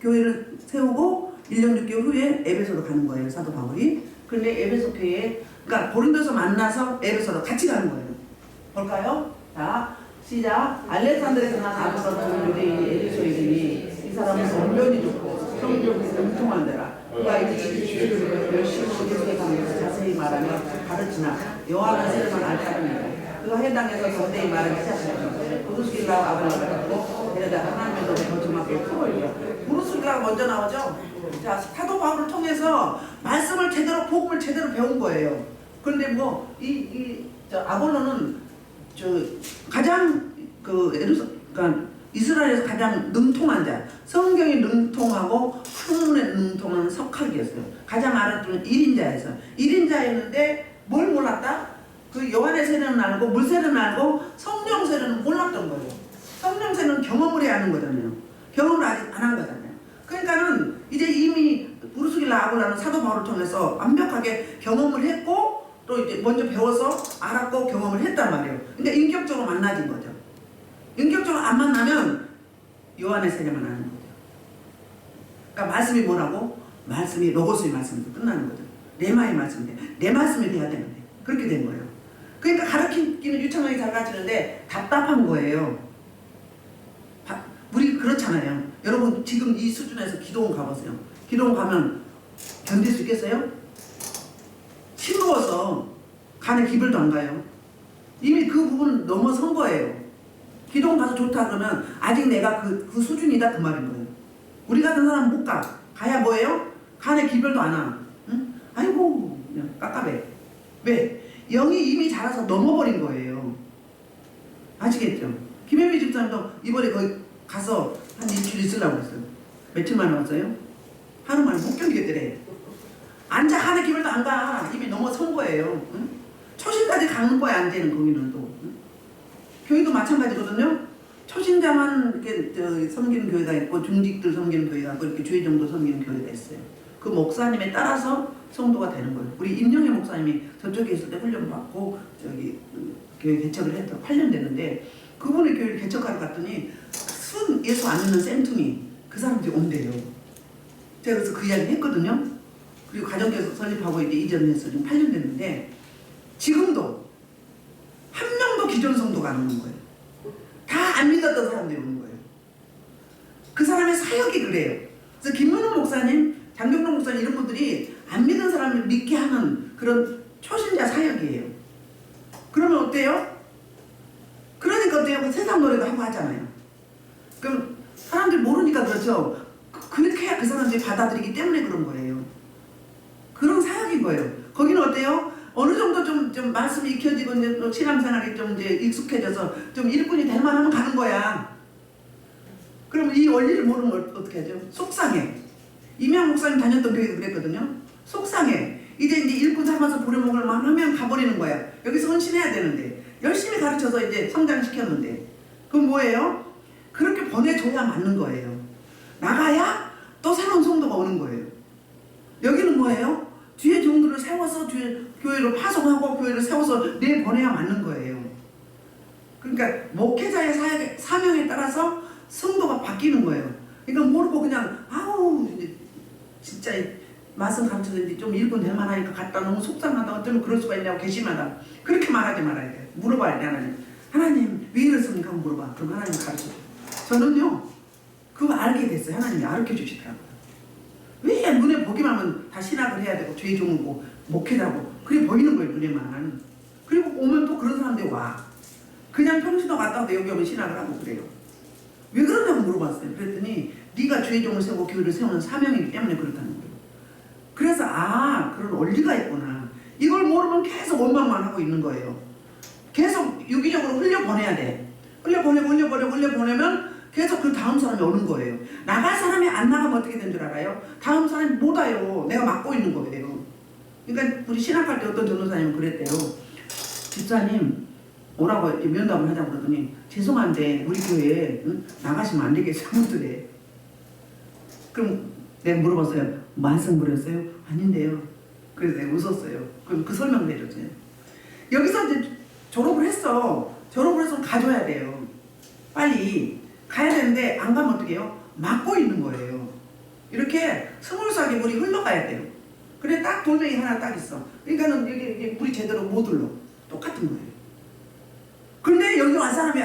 교회를 세우고 1년 6개월 후에 에베소로 가는 거예요. 사도 바울이. 그런데 에베소 교회에 그러니까 고린도에서 만나서 에베소로 같이 가는 거예요. 볼까요? 자, 시작. 알렉산드에서 난 아브라함 유대인이 에베소인이니 이 사람은 언변이 좋고 성격이 공통한 데라 그가 이르시기를 열심히 계속해가면서 자세히 말하며 가르치나 요한은 세례만 알타르니라. 그가 해당에서 정대히 말하기 시작하였다. 부르스길라고 아브라함을 갖고 데려다 하나님의 도를 거짓말게 풀어올려. 부르스길라가 먼저 나오죠. 자, 사도 바울을 통해서 말씀을 제대로 복음을 제대로 배운 거예요. 그런데 뭐 저 아볼로는 저 가장 그러니까 이스라엘에서 가장 능통한 자, 성경이 능통하고 학문에 능통한 석학이었어요. 가장 알았던 1인자에서 1인자였는데 뭘 몰랐다? 그 요한의 세례는 알고 물세례는 알고 성령 세례는 몰랐던 거예요. 성령 세례는 경험을 해야 하는 거잖아요. 경험을 아직 안 한 거잖아요. 그러니까는 이제 이미 부르스길라 아굴라는 사도 바울을 통해서 완벽하게 경험을 했고 또 이제 먼저 배워서 알았고 경험을 했단 말이에요. 그러니까 인격적으로 만나진 거죠. 인격적으로 안 만나면 요한의 세례만 하는 거죠. 그러니까 말씀이 뭐라고? 말씀이 로고스의 말씀에서 끝나는 거죠. 레마의 말씀인데 내 말씀이 돼야 되는데 그렇게 된 거예요. 그러니까 가르치기는 유창하게 잘 가르치는데 답답한 거예요. 우리 그렇잖아요. 여러분 지금 이 수준에서 기도원 가보세요. 기도원 가면 견딜 수 있겠어요? 싱거워서 간에 기별도 안 가요. 이미 그 부분은 넘어선 거예요. 기도원 가서 좋다 그러면 아직 내가 그 수준이다 그 말인 거예요. 우리 같은 사람 못 가. 가야 뭐예요? 간에 기별도 안 와. 응? 아이고 그냥 깝깝해. 왜? 영이 이미 자라서 넘어버린 거예요. 아시겠죠? 김혜미 집사님도 이번에 거기 가서 한 일주일 있으려고 했어요. 며칠 만에 왔어요? 하루 만에 못 견디겠더래. 앉아 간에 기별도 안 가. 이미 넘어선 거예요. 응? 초신까지 가는 거야. 앉아는 거기는 또. 응? 교회도 마찬가지거든요. 초신자만 이렇게 섬기는 교회가 있고 중직들 섬기는 교회가 있고 이렇게 주의 정도 섬기는 교회가 있어요. 그 목사님에 따라서 성도가 되는 거예요. 우리 임영애 목사님이 저쪽에 있을 때 훈련 받고 저기 교회 개척을 했다 8년 됐는데 그분의 교회를 개척하러 갔더니 순 예수 안 믿는 생뚱이 그 사람들이 온대요. 제가 그래서 그 이야기 했거든요. 그리고 가정교회 설립하고 이제 이전해서 지금 8년 됐는데 지금도 한 명도 기존 성도가 안 오는 거예요. 다 안 믿었던 사람들이 오는 거예요. 그 사람의 사역이 그래요. 그래서 김문호 목사님, 장경록 목사님 이런 분들이 안 믿은 사람을 믿게 하는 그런 초신자 사역이에요. 그러면 어때요? 그러니까 어때요? 세상 노래도 하고 하잖아요. 그럼 사람들이 모르니까 그렇죠. 그렇게 해야 그 사람들이 받아들이기 때문에 그런 거예요. 그런 사역인 거예요. 거기는 어때요? 어느 정도 좀 말씀이 익혀지고 이제 또 신앙생활이 좀 이제 익숙해져서 좀 일꾼이 될 만하면 가는 거야. 그럼 이 원리를 모르면 어떻게 하죠? 속상해. 이명 목사님 다녔던 교회도 그랬거든요. 속상해. 이제 일꾼 삼아서 부려먹을 만하면 가버리는 거야. 여기서 헌신해야 되는데 열심히 가르쳐서 이제 성장시켰는데 그건 뭐예요? 그렇게 보내줘야 맞는 거예요. 나가야 또 새로운 성도가 오는 거예요. 여기는 뭐예요? 뒤에 종들을 세워서 뒤에 교회로 파송하고 교회를 세워서 내보내야 맞는 거예요. 그러니까 목회자의 사역의 사명에 따라서 성도가 바뀌는 거예요. 그러니까 모르고 그냥 아우 이제 진짜 말씀 가르쳐줬는데 좀 일꾼 될 만하니까 갔다 너무 속상하다 어쩌면 그럴 수가 있냐고 괘씸하다 그렇게 말하지 말아야 돼요. 물어봐야 돼. 하나님 왜 이랬습니까? 물어봐. 그럼 하나님 가르쳐줘요. 저는요 그거 알게 됐어요. 하나님이 가르쳐 주시더라고요. 왜 눈에 보기만 하면 다 신학을 해야 되고 죄 종고 목회라고 그게 보이는 거예요. 눈에만. 그리고 오면 또 그런 사람들이 와. 그냥 평신도 갔다 와도 여기 오면 신학을 하고 그래요. 왜 그러냐고 물어봤어요. 그랬더니 네가 죄 종을 세우고 교회를 세우는 사명이기 때문에 그렇다는 거예요. 그래서 그런 원리가 있구나. 이걸 모르면 계속 원망만 하고 있는 거예요. 계속 유기적으로 흘려보내야 돼. 흘려보내면 계속 그 다음 사람이 오는 거예요. 나갈 사람이 안 나가면 어떻게 된 줄 알아요? 다음 사람이 못 와요. 내가 막고 있는 거예요. 그러니까 우리 신학할 때 어떤 전도사님은 그랬대요. 집사님 오라고 이렇게 면담을 하자고 그러더니 죄송한데 우리 교회에 나가시면 안 되겠어요. 그래. 그럼 내가 물어봤어요. 말씀 부렸어요? 아닌데요. 그래서 내가 웃었어요. 그럼 그 설명을 해줬어요. 여기서 이제 졸업을 했어. 졸업을 해서 가줘야 돼요. 빨리 가야 되는데 안 가면 어떻게 해요? 막고 있는 거예요. 이렇게 스물스하게 물이 흘러가야 돼요. 그래 딱 돌멩이 하나 딱 있어. 그러니까는 이게 물이 제대로 못 흘러. 똑같은 거예요. 근데 여기 온 사람이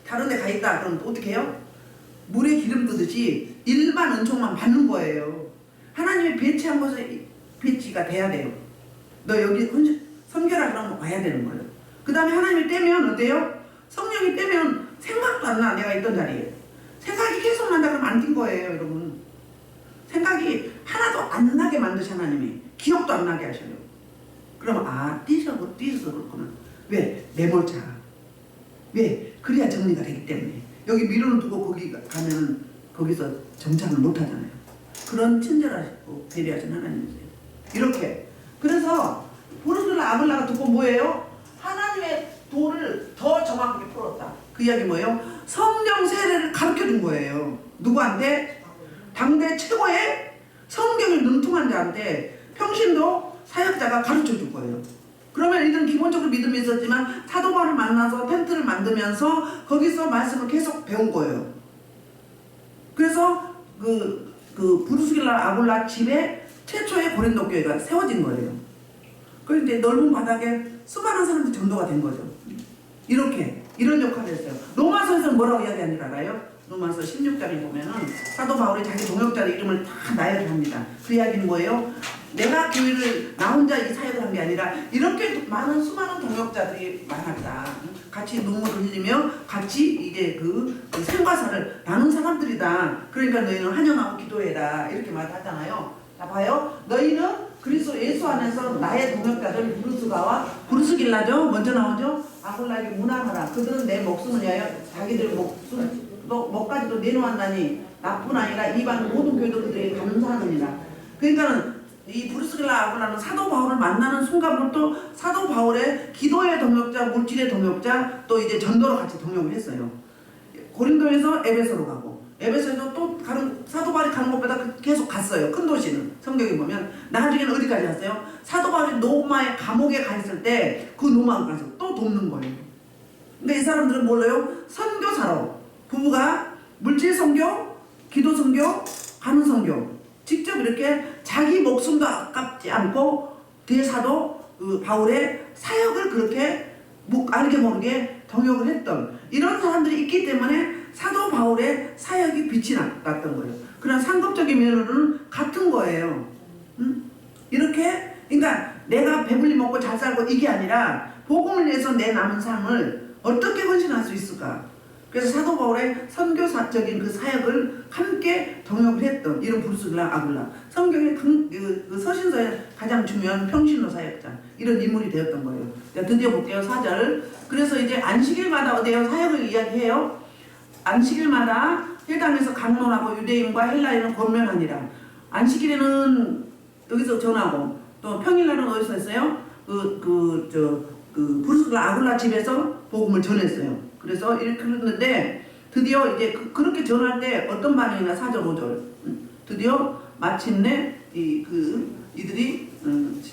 다른 데 가 있다. 그럼 어떻게 해요? 물에 기름 뜨듯이 일반 은총만 받는 거예요. 하나님이 배치한 곳에 배치가 돼야 돼요. 너 여기 섬겨라 그러면 와야 되는 거예요. 그 다음에 하나님이 떼면 어때요? 성령이 떼면 생각도 안 나. 내가 있던 자리에 생각이 계속 난다 그러면 안 뛴 거예요, 여러분. 생각이 하나도 안 나게 만드시 하나님이 기억도 안 나게 하셔요. 그러면 뛰셔 그렇구나. 왜? 메모자. 왜? 그래야 정리가 되기 때문에. 여기 미루는 두고 거기 가면 거기서 정착을 못 하잖아요. 그런 친절하시고 배려하신 하나님이세요. 이렇게. 그래서 부르스라 아글라가 듣고 뭐예요? 하나님의 도를 더 정확하게 풀었다. 그 이야기 뭐예요? 성령 세례를 가르쳐 준 거예요. 누구한테? 당대 최고의 성경을 능통한 자한테 평신도 사역자가 가르쳐 줄 거예요. 그러면 이들은 기본적으로 믿음이 있었지만 사도 바울을 만나서 텐트를 만들면서 거기서 말씀을 계속 배운 거예요. 그래서 그 브루스길라 아굴라 집에 최초의 고린도 교회가 세워진 거예요. 그리고 이제 넓은 바닥에 수많은 사람들이 전도가 된 거죠. 이런 역할을 했어요. 로마서에서는 뭐라고 이야기하는지 알아요? 로마서 16장에 보면은 사도 바울이 자기 동역자의 이름을 다 나열을 합니다. 그 이야기는 뭐예요? 내가 교회를 나 혼자 이 사역을 한 게 아니라 이렇게 많은 수많은 동역자들이 많았다. 같이 눈물을 흘리며 같이 이제 그 생과사를 나눈 사람들이다. 그러니까 너희는 환영하고 기도해라. 이렇게 말하잖아요. 자 봐요. 너희는 그리스도 예수 안에서 나의 동역자들 부르스길라죠. 먼저 나오죠. 아굴라에게 문안하라. 그들은 내 목숨을 위하여 자기들 목까지도 내놓았나니 나뿐 아니라 이방 모든 교회도 그들에게 감사하느니라. 그러니까는 이 브루스길라 아굴라는 사도 바울을 만나는 순간부터 사도 바울의 기도의 동역자, 물질의 동역자, 또 이제 전도로 같이 동역을 했어요. 고린도에서 에베소로 가고, 에베소에서 또 사도 바울이 가는 곳보다 계속 갔어요. 큰 도시는 성경에 보면 나중에는 어디까지 갔어요? 사도 바울이 로마의 감옥에 가 있을 때 그 로마를 가서 또 돕는 거예요. 근데 이 사람들은 몰라요? 선교사로 부부가 물질 선교, 기도 선교, 가는 선교 직접 이렇게 자기 목숨도 아깝지 않고 대사도 바울의 사역을 그렇게 알게 모르게 동역을 했던 이런 사람들이 있기 때문에 사도 바울의 사역이 빛이 났던 거예요. 그런 상급적인 면으로는 같은 거예요. 이렇게 그러니까 내가 배불리 먹고 잘 살고 이게 아니라 복음을 위해서 내 남은 삶을 어떻게 헌신할 수 있을까? 그래서 사도 바울의 선교사적인 그 사역을 함께 동역을 했던 이런 브루스길라 아굴라. 성경의 그 서신서에 가장 중요한 평신도 사역자 이런 인물이 되었던 거예요. 자, 드디어 볼게요. 4절. 그래서 이제 안식일마다 어디에요? 사역을 이야기해요. 안식일마다 회당에서 강론하고 유대인과 헬라인은 권면하니라. 안식일에는 여기서 전하고 또 평일날은 어디서 했어요? 브루스길라 아굴라 집에서 복음을 전했어요. 그래서 이렇게 그랬는데 드디어 이제 그렇게 전할 때 어떤 반응이나 4절 5절 드디어 마침내 이들이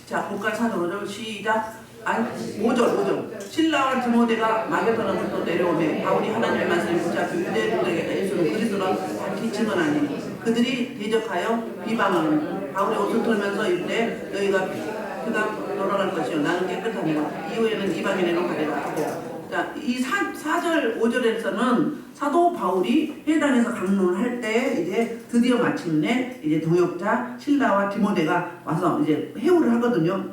자 볼까요? 4절 5절 시작 5절 신라와 디모데가 마게도나부터 내려오매 바울이 하나님의 말씀을 붙잡고 유대인들에게 예수는 그리스도라 밝히 증언하니 그들이 대적하여 비방하는 바울의 옷을 털면서 이르되 너희가 그가 돌아갈 것이요 나는 깨끗하니라 이후에는 이방인에는 가리라 하고. 자, 이 4절 5절에서는 사도 바울이 회당에서 강론을 할 때 이제 드디어 마침내 이제 동역자 실라와 디모데가 와서 이제 회우를 하거든요.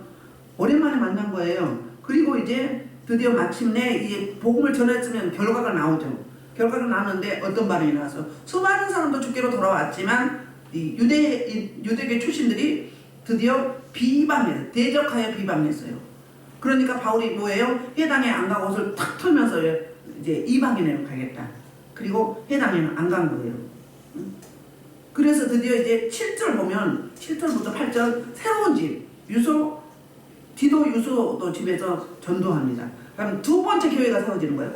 오랜만에 만난 거예요. 그리고 이제 드디어 마침내 이제 복음을 전했으면 결과가 나오죠. 결과가 나오는데 어떤 반응이 나와서 수많은 사람도 주께로 돌아왔지만 이 유대계 출신들이 드디어 비방해요. 대적하여 비방했어요. 그러니까 바울이 뭐예요? 회당에 안 가고 옷을 탁 털면서 이제 이방인으로 가겠다. 그리고 회당에는 안 간 거예요. 그래서 드디어 이제 7절 보면 7절부터 8절 새로운 집 디도 유소도 집에서 전도합니다. 그럼 두 번째 교회가 세워지는 거예요.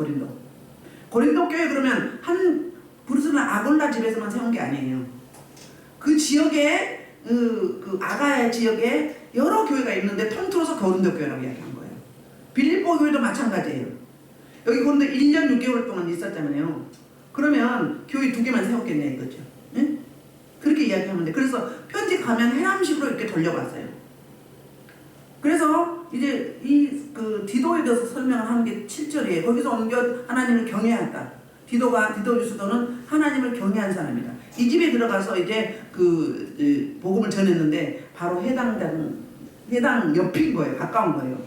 고린도 교회 그러면 한 브루스나 아굴라 집에서만 세운 게 아니에요. 그 지역에 그 아가야 지역에 여러 교회가 있는데 통틀어서 고린도 교회라고 이야기한 거예요. 빌립보 교회도 마찬가지예요. 여기 고린도 1년 6개월 동안 있었잖아요. 그러면 교회 2개만 세웠겠네 이거죠. 응? 그렇게 이야기하면 돼. 그래서 편지 가면 해람식으로 이렇게 돌려갔어요. 그래서 이제 그 디도에 대해서 설명을 하는 게 7절이에요. 거기서 옮겨 하나님을 경외한다. 디도 유수도는 하나님을 경외한 사람이다. 이 집에 들어가서 이제 그 복음을 전했는데 바로 해당 옆인 거예요. 가까운 거예요.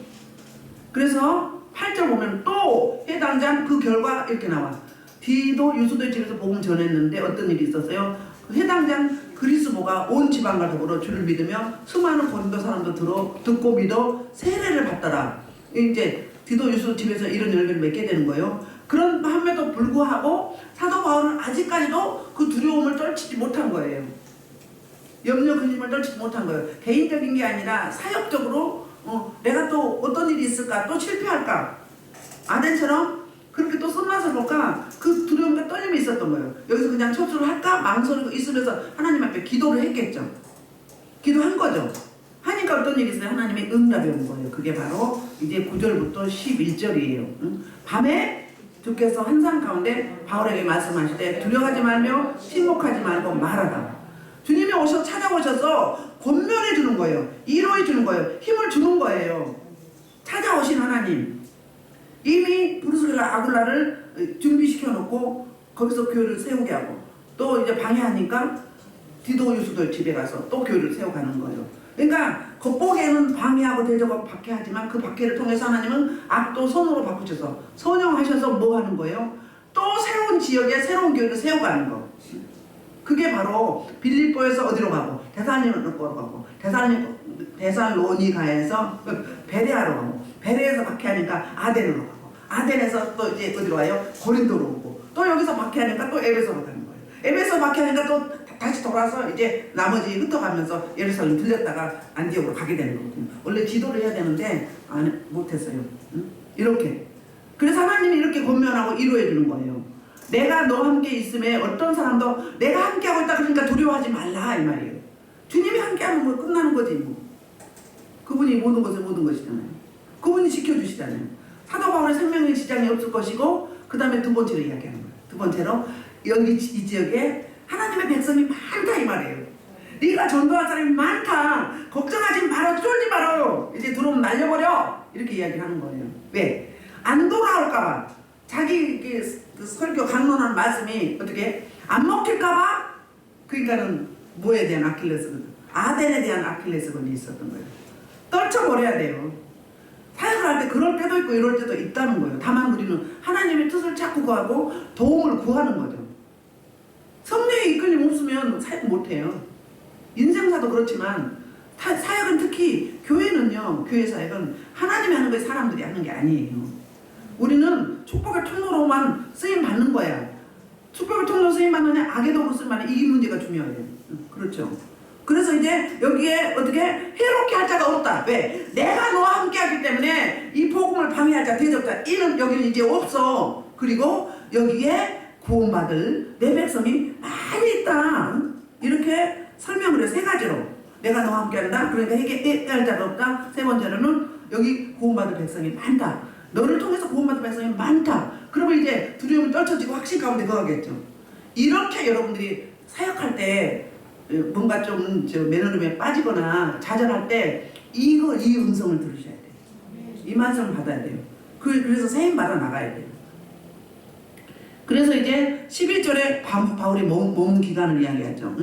그래서 8절 보면 또 해당장 그 결과 이렇게 나와. 디도 유수도의 집에서 복음 전했는데 어떤 일이 있었어요? 그 해당장 그리스도가 온 지방과 더불어 주를 믿으며 수많은 고린도 사람도 듣고 믿어 세례를 받더라. 이제 디도 유수도 집에서 이런 열매를 맺게 되는 거예요. 그런 함에도 불구하고 사도 바울은 아직까지도 그 두려움을 떨치지 못한 거예요. 염려 근심을 떨치지 못한 거예요. 개인적인 게 아니라 사역적으로 내가 또 어떤 일이 있을까? 또 실패할까? 아덴처럼 그렇게 또 쓴맛을 볼까? 그 두려움과 떨림이 있었던 거예요. 여기서 그냥 접수를 할까? 망설이고 있으면서 하나님 앞에 기도를 했겠죠. 기도한 거죠. 하니까 어떤 일이 있어요? 하나님의 응답이 온 거예요. 그게 바로 이제 9절부터 11절이에요. 밤에 주께서 환상 가운데 바울에게 말씀하실 때 두려워하지 말며 침묵하지 말고 말하라. 주님이 찾아오셔서 권면해 주는 거예요. 위로해 주는 거예요. 힘을 주는 거예요. 찾아오신 하나님. 이미 브루스라 아굴라를 준비시켜 놓고 거기서 교회를 세우게 하고 또 이제 방해하니까 디도 유수도 집에 가서 또 교회를 세워가는 거예요. 그러니까 겉보기에는 방해하고 대적하고 박해하지만 그 박해를 통해서 하나님은 악도 선으로 바꾸셔서 선용하셔서 뭐 하는 거예요? 또 새로운 지역에 새로운 교회를 세워가는 거. 그게 바로 빌립보에서 어디로 가고 데살로니가로 가고 데살로니가에서 베레아로 가고 베레에서 박해하니까 아덴으로 가고 아덴에서 또 이제 어디로 가요? 고린도로 오고 또 여기서 박해하니까 또 에베소로 가는 거예요. 에베소 박해하니까 또 다시 돌아서 이제 나머지 흩어가면서 예루살렘 들렸다가 안디옥으로 가게 되는 거거든요. 원래 지도를 해야 되는데 못했어요. 응? 이렇게. 그래서 하나님이 이렇게 권면하고 위로해 주는 거예요. 내가 너와 함께 있음에 어떤 사람도 내가 함께하고 있다 그러니까 두려워하지 말라 이 말이에요. 주님이 함께하면 뭐 끝나는 거지 뭐. 그분이 모든 것을 모든 것이잖아요. 그분이 지켜주시잖아요. 사도 바울의 생명의 지장이 없을 것이고 그 다음에 두 번째로 이야기하는 거예요. 두 번째로 여기 이 지역에 하나님의 백성이 많다 이 말이에요. 네가 전도할 사람이 많다. 걱정하지 말아. 쫄지 말아요. 이제 들어오면 날려버려. 이렇게 이야기를 하는 거예요. 왜? 안 돌아올까봐. 자기 그 설교 강론하는 말씀이 어떻게 안 먹힐까봐. 그러니까는 뭐에 대한 아킬레스건? 아덴에 대한 아킬레스건이 있었던 거예요. 떨쳐버려야 돼요. 사역을 할 때 그럴 때도 있고 이럴 때도 있다는 거예요. 다만 우리는 하나님의 뜻을 찾고 구하고 도움을 구하는 거죠. 성령의 이끌림 없으면 사역 못해요. 인생사도 그렇지만 사역은 특히 교회는요. 교회 사역은 하나님이 하는 거예요. 사람들이 하는 게 아니에요. 우리는 축복의 통로로만 쓰임받는 거야. 축복의 통로로 쓰임받느냐 악의 도구로 쓰임받느냐 이 문제가 중요해요. 그렇죠. 그래서 이제 여기에 어떻게 해롭게 할 자가 없다. 왜? 내가 너와 함께 하기 때문에 이 복음을 방해할 자 대적자 이는 여기는 이제 없어. 그리고 여기에 구원받을 내 백성이 많이 있다. 이렇게 설명을 해요. 세 가지로. 내가 너와 함께 한다. 그러니까 해결할 자가 없다. 세 번째로는 여기 구원받을 백성이 많다. 너를 통해서 구원받을 백성이 많다. 그러면 이제 두려움이 떨쳐지고 확신 가운데 거하겠죠. 이렇게 여러분들이 사역할 때 뭔가 좀 매너름에 빠지거나 좌절할 때 이 음성을 들으셔야 돼요. 이 말씀을 받아야 돼요. 그래서 세임 받아 나가야 돼요. 그래서 이제 11절에 바울이 머문 기간을 이야기하죠.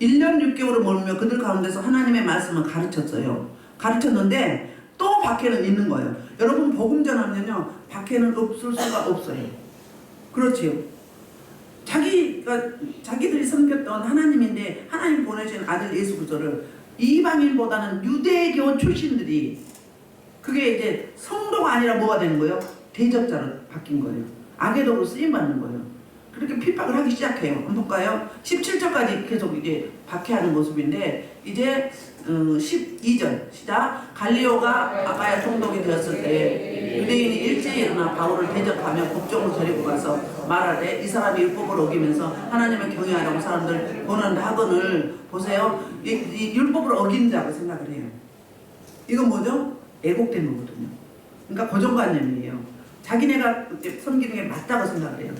1년 6개월을 머물며 그들 가운데서 하나님의 말씀을 가르쳤어요. 가르쳤는데 또 박해는 있는 거예요. 여러분 복음 전하면요. 박해는 없을 수가 없어요. 그렇지요. 자기들이 섬겼던 하나님인데 하나님 보내신 아들 예수 그리스도를 이방인보다는 유대교 출신들이 그게 이제 성도가 아니라 뭐가 되는 거예요? 대적자로 바뀐 거예요. 악의 도구로 쓰임받는 거예요. 그렇게 핍박을 하기 시작해요. 한번 볼까요? 17절까지 계속 이제 박해하는 모습인데 이제 12절 시작. 갈리오가 아가야 총독이 되었을 때 유대인이 일제히 일어나 바울을 대적하며 국정으로 데리고 가서 말하되 이 사람이 율법을 어기면서 하나님을 경외하라고 사람들 권한다 하거늘 보세요. 이 율법을 어긴다고 생각을 해요. 이건 뭐죠? 애국된 거거든요. 그러니까 고정관념이에요. 자기네가 섬기는 게 맞다고 생각을 해요.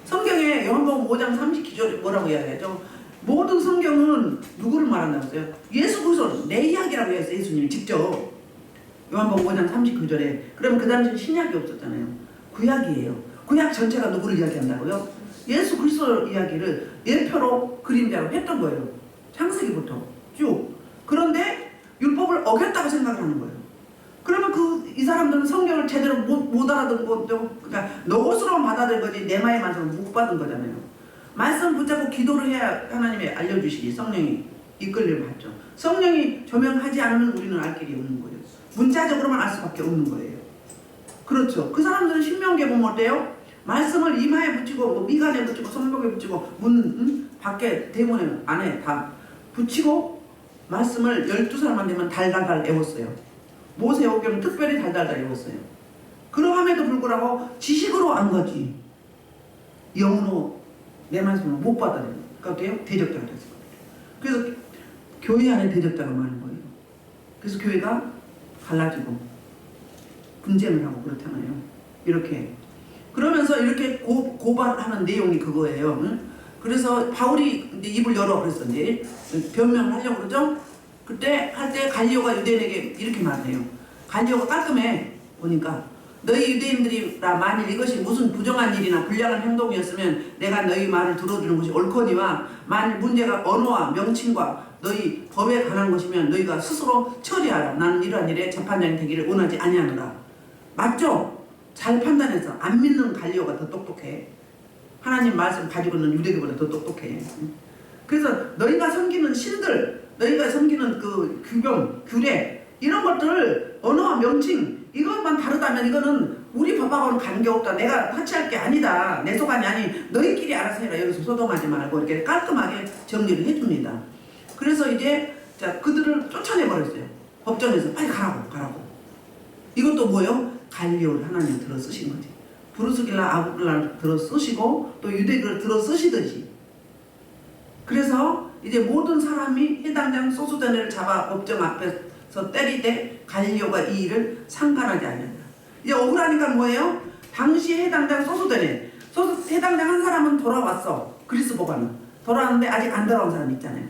성경에 요한복음 5장 39절에 뭐라고 이야기하죠? 모든 성경은 누구를 말한다고 했어요? 예수 그리스도 내 이야기라고 했어요. 예수님이 직접. 요한복음 5장 39절에. 그러면 그 당시에 신약이 없었잖아요. 구약이에요. 구약 전체가 누구를 이야기한다고요? 예수 그리스도 이야기를 예표로 그림자로 했던 거예요. 창세기부터 쭉. 그런데 율법을 어겼다고 생각을 하는 거예요. 그러면 이 사람들은 성경을 제대로 못 알아듣고 그러니까 너것으로만 받아들인 거지 내 마음만으로는 못 받은 거잖아요. 말씀 붙잡고 기도를 해야 하나님이 알려주시니 성령이 이끌림을 받죠. 성령이 조명하지 않으면 우리는 알 길이 없는 거예요. 문자적으로만 알 수밖에 없는 거예요. 그렇죠. 그 사람들은 신명기에 보면 어때요? 말씀을 이마에 붙이고 뭐 미간에 붙이고 손목에 붙이고 문 밖에 대문에 안에 다 붙이고 말씀을 12살만 되면 달달달 외웠어요. 모세오경은 특별히 달달달 외웠어요. 그러함에도 불구하고 지식으로 안 거지 영으로 내 말씀을 못 받아들여요. 그러니까 어때요? 대적자가 됐어요. 그래서 교회 안에 대적자가 많은 거예요. 그래서 교회가 갈라지고 분쟁을 하고 그렇잖아요. 이렇게 그러면서 이렇게 고발하는 내용이 그거예요. 응? 그래서 바울이 이제 입을 열어 그랬어. 이제 변명을 하려고 그러죠. 그때 할 때 갈리오가 유대인에게 이렇게 말해요. 갈리오가 깔끔해 보니까 너희 유대인들이라 만일 이것이 무슨 부정한 일이나 불량한 행동이었으면 내가 너희 말을 들어주는 것이 옳거니와 만일 문제가 언어와 명칭과 너희 법에 관한 것이면 너희가 스스로 처리하라. 나는 이러한 일에 재판장이 되기를 원하지 아니하노라. 맞죠? 잘 판단해서 안 믿는 갈리오가 더 똑똑해. 하나님 말씀 가지고는 유대교보다 더 똑똑해. 그래서 너희가 섬기는 신들, 너희가 섬기는 그 규범, 규례 이런 것들 언어와 명칭 이것만 다르다면 이거는 우리 법하고는 관계없다. 내가 터치할 게 아니다. 내 소관이 아니 너희끼리 알아서 해라. 여기서 소동하지 말고 이렇게 깔끔하게 정리를 해줍니다. 그래서 이제 자 그들을 쫓아내버렸어요. 법정에서 빨리 가라고. 이것도 뭐예요? 갈리오를 하나님 들어 쓰신 거지. 브루스길라 아굴라를 들어 쓰시고 또 유대교를 들어 쓰시듯이. 그래서 이제 모든 사람이 해당장 소수자네를 잡아 법정 앞에서 때리되 갈리오가 이 일을 상관하지 않는다. 이제 억울하니까 뭐예요? 당시 해당장 소수자네 해당장 한 사람은 돌아왔어. 그리스 보관은 돌아왔는데 아직 안 돌아온 사람 있잖아요.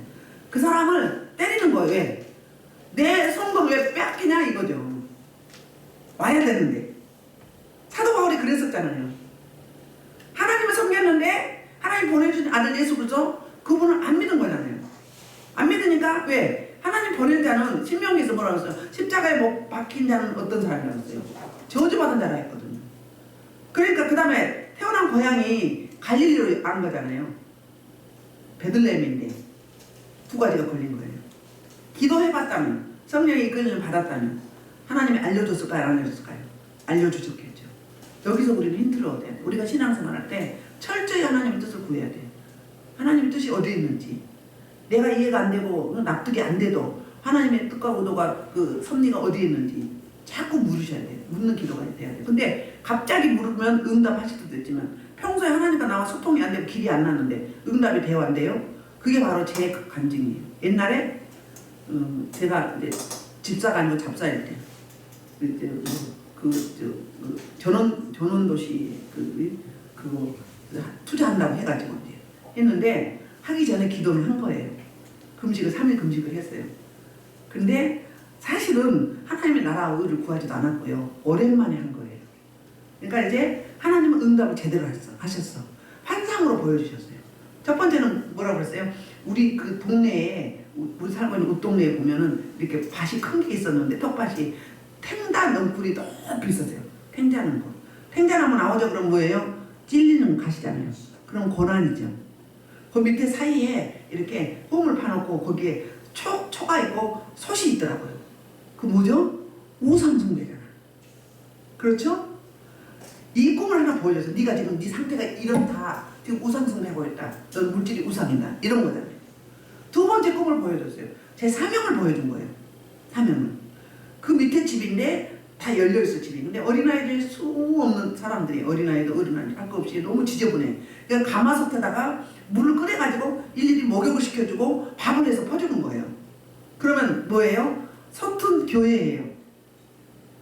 그 사람을 때리는 거예요. 왜? 내 성도를 왜 빼앗기냐 이거죠. 와야 되는데 사도 바울이 그랬었잖아요. 하나님을 섬겼는데 하나님 보내주신 아들 예수 그리스도 그분을 안 믿은 거잖아요. 안 믿으니까 왜? 하나님 보낸 자는 신명기에서 뭐라고 했어요? 십자가에 못 박힌 자는 어떤 사람이라고 했어요? 저주받은 자라 했거든요. 그러니까 그 다음에 태어난 고향이 갈릴리로 간 거잖아요. 베들레헴인데 두 가지가 걸린 거예요. 기도해봤다면 성령의 이끌림을 받았다면 하나님이 알려줬을까요? 안 알려줬을까요? 알려주셨겠죠. 여기서 우리는 힌트를 얻어야 돼. 우리가 신앙생활할 때 철저히 하나님의 뜻을 구해야 돼. 하나님의 뜻이 어디에 있는지 내가 이해가 안 되고 납득이 안 돼도 하나님의 뜻과 의도가 그 섭리가 어디에 있는지 자꾸 물으셔야 돼요. 묻는 기도가 돼야 돼요. 근데 갑자기 물으면 응답하실 수도 있지만 평소에 하나님과 나와 소통이 안 되고 길이 안 나는데 응답이 되어 안 돼요? 그게 바로 제 간증이에요. 옛날에 제가 이제 집사가 아니고 잡사일 때 전원도시 그거 투자한다고 해가지고 이제 했는데 하기 전에 기도를 한 거예요. 금식을 3일 금식을 했어요. 근데 사실은 하나님의 나라와 의를 구하지도 않았고요. 오랜만에 한 거예요. 그러니까 이제 하나님은 응답을 제대로 하셨어. 환상으로 보여주셨어요. 첫 번째는 뭐라고 그랬어요? 우리 그 동네에 우리 살고 있는 읍동네에 보면은 이렇게 밭이 큰 게 있었는데 텃밭이 탱자 넝쿨이 높이 있었어요. 탱자는 거. 탱자나무 나오죠? 그럼 뭐예요? 찔리는 가시잖아요. 그럼 고난이죠. 그 밑에 사이에 이렇게 홈을 파놓고 거기에 초가 있고 솥이 있더라고요. 그 뭐죠? 우상숭배잖아. 그렇죠? 이 꿈을 하나 보여줘서 네가 지금 네 상태가 이렇다. 지금 우상숭배하고 있다. 넌 물질이 우상이다. 이런 거잖아요. 두 번째 꿈을 보여줬어요. 제 사명을 보여준 거예요. 사명을. 그 밑에 집인데 다 열려있어 집이. 근데 어린아이들이 수 없는 사람들이 어린아이도 어린아이 할 거 없이 너무 지저분해. 그냥 가마솥에다가 물을 끓여가지고 일일이 목욕을 시켜주고 밥을 해서 퍼주는 거예요. 그러면 뭐예요? 서툰 교회예요.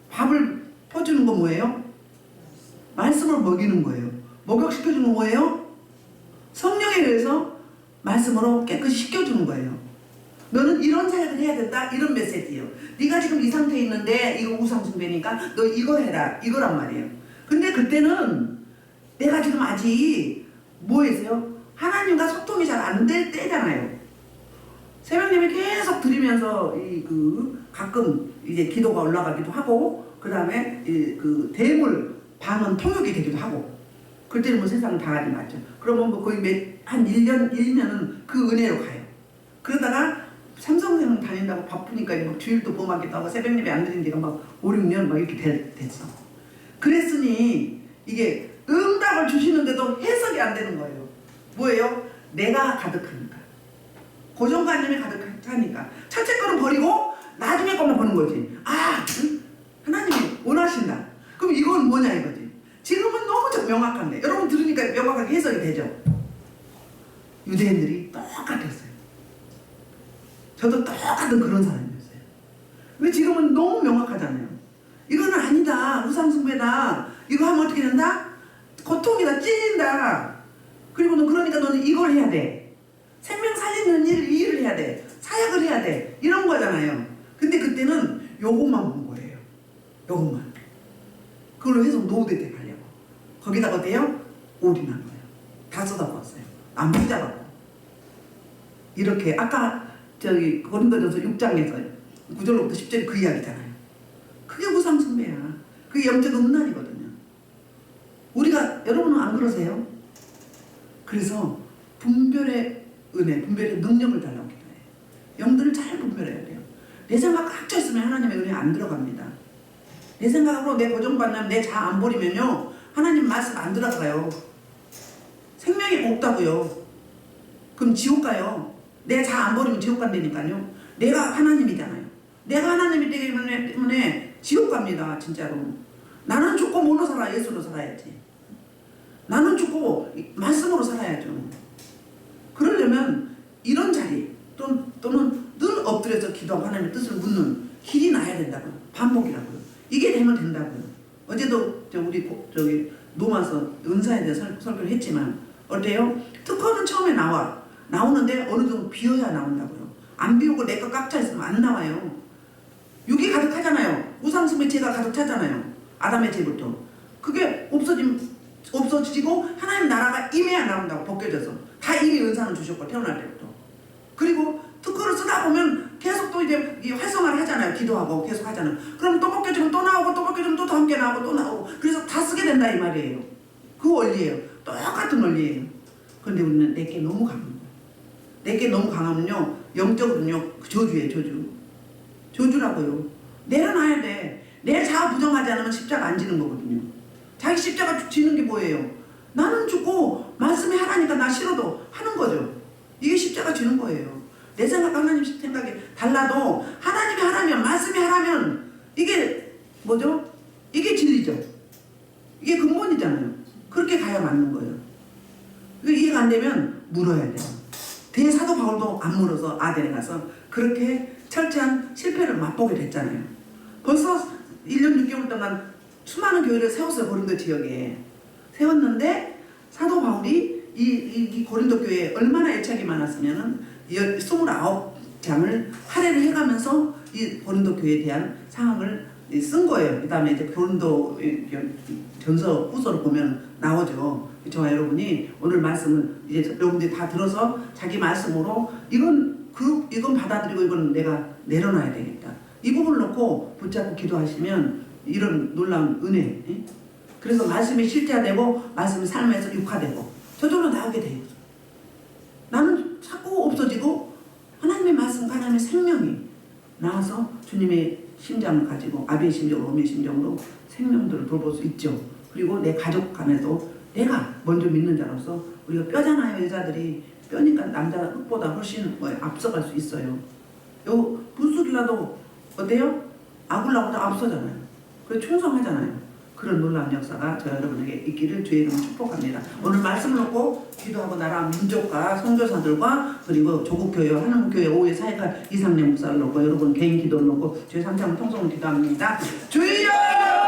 밥을 퍼주는 건 뭐예요? 말씀을 먹이는 거예요. 목욕시켜주는 건 뭐예요? 성령에 의해서 말씀으로 깨끗이 씻겨주는 거예요. 너는 이런 사역을 해야 된다. 이런 메시지예요. 네가 지금 이 상태에 있는데 이거 우상숭배니까 너 이거 해라. 이거란 말이에요. 근데 그때는 내가 지금 아직 뭐 했어요? 하나님과 소통이 잘 안 될 때잖아요. 새벽 예배 계속 드리면서 가끔 이제 기도가 올라가기도 하고, 그 다음에 그 대물 방언 통역이 되기도 하고, 그때는 뭐 세상 다 가지 맞죠. 그러면 뭐 거의 한 1년은 그 은혜로 가요. 그러다가 삼성생명 다닌다고 바쁘니까 막 주일도 보험하기도 하고 새벽 예배 안 드린 지가 막 5, 6년 막 이렇게 됐어. 그랬으니 이게 응답을 주시는데도 해석이 안 되는 거예요. 뭐예요? 내가 가득하니까. 고정관념이 가득하니까. 첫째 거는 버리고 나중에 거만 보는 거지. 아, 하나님이 원하신다. 그럼 이건 뭐냐 이거지. 지금은 너무 명확한데 여러분 들으니까 명확하게 해석이 되죠. 유대인들이 똑같았어요. 저도 똑같은 그런 사람이었어요. 근데 지금은 너무 명확하잖아요. 이거는 아니다. 우상숭배다. 이거 하면 어떻게 된다? 고통이다. 찔린다. 그리고 그러니까 너는 이걸 해야 돼. 생명 살리는 일을 해야 돼. 사역을 해야 돼. 이런 거잖아요. 근데 그때는 요것만 본 거예요. 요것만. 그걸로 해서 노후대 때 가려고. 거기다가 어때요? 올인한 거예요. 다 쏟아부었어요. 안 붙잡았고. 이렇게 아까 저기 고린도전서 6장에서 9절로부터 10절이 그 이야기잖아요. 그게 우상숭배야. 그게 영적 음란이거든요. 우리가 여러분은 안 그러세요? 그래서 분별의 은혜, 분별의 능력을 달라고 기도해요. 영들을 잘 분별해야 돼요. 내 생각 꽉 차 있으면 하나님의 은혜 안 들어갑니다. 내 생각으로 내 고정관념, 내 자 안 버리면요 하나님 말씀 안 들어가요. 생명이 없다고요. 그럼 지옥 가요. 내 자 안 버리면 지옥 간다니까요. 내가 하나님이잖아요. 내가 하나님이 되기 때문에 지옥 갑니다. 진짜로. 나는 죽고 뭘로 살아? 예수로 살아야지. 나는 죽고 말씀으로 살아야죠. 그러려면 이런 자리 또는 늘 엎드려서 기도하고 하나님의 뜻을 묻는 길이 나야 된다고요. 반복이라고요. 이게 되면 된다고요. 어제도 우리 노마서 은사에 대해서 설교를 했지만 어때요? 특허는 처음에 나오는데 어느 정도 비워야 나온다고요. 안 비우고 내 거 꽉 차 있으면 안 나와요. 육이 가득하잖아요. 우상숭배 죄가 가득 차잖아요. 아담의 죄부터. 그게 없어지고 하나님 나라가 임해야 나온다고. 벗겨져서 다 이미 은사는 주셨고 태어날 때부터. 그리고 특허를 쓰다 보면 계속 또 이제 활성화를 하잖아요. 기도하고 계속 하잖아요. 그럼 또 벗겨지면 또 나오고 또 벗겨지면 또 함께 나오고 또 나오고. 그래서 다 쓰게 된다 이 말이에요. 그 원리예요. 똑같은 원리예요. 그런데 우리는 내게 너무 강한 거예요. 내게 너무 강하면요 영적으로는요 저주예요. 저주라고요. 내려놔야 돼. 내 자아 부정하지 않으면 십자가 안 지는 거거든요. 자기 십자가 지는 게 뭐예요? 나는 죽고 말씀이 하라니까 나 싫어도 하는 거죠. 이게 십자가 지는 거예요. 내 생각과 하나님 생각이 달라도 하나님이 하라면 말씀이 하라면 이게 뭐죠? 이게 진리죠. 이게 근본이잖아요. 그렇게 가야 맞는 거예요. 이해가 안 되면 물어야 돼요. 대사도 바울도 안 물어서 아덴에 가서 그렇게 철저한 실패를 맛보게 됐잖아요. 벌써 1년 6개월 동안 수많은 교회를 세웠어요. 고린도 지역에. 세웠는데 사도 바울이 이 고린도 교회에 얼마나 애착이 많았으면은 29장을 할애를 해가면서 이 고린도 교회에 대한 상황을 쓴 거예요. 그 다음에 이제 고린도 전서 후서를 보면 나오죠. 저와 여러분이 오늘 말씀은 이제 여러분들이 다 들어서 자기 말씀으로 이건 받아들이고 이건 내가 내려놔야 되겠다. 이 부분을 놓고 붙잡고 기도하시면 이런 놀라운 은혜. 그래서 말씀이 실제화되고 말씀이 삶에서 육화되고 저절로 나오게 돼요. 나는 자꾸 없어지고 하나님의 말씀과 하나님의 생명이 나와서 주님의 심장을 가지고 아비의 심정으로 어미의 심정으로 생명들을 돌볼 수 있죠. 그리고 내 가족 간에도 내가 먼저 믿는 자로서 우리가 뼈잖아요. 여자들이 뼈니까 남자 흙보다 훨씬 앞서갈 수 있어요. 요 부스길라도 어때요? 아굴라보다 앞서잖아요. 그래서 충성하잖아요. 그런 놀라운 역사가 저 여러분에게 있기를 주의 이름으로 축복합니다. 오늘 말씀을 놓고 기도하고 나라 민족과 선교사들과 그리고 조국교회와 한국교회 오후에 사역할 이상래 목사를 놓고 여러분 개인 기도를 놓고 주의 삼창을 통성을 기도합니다. 주여!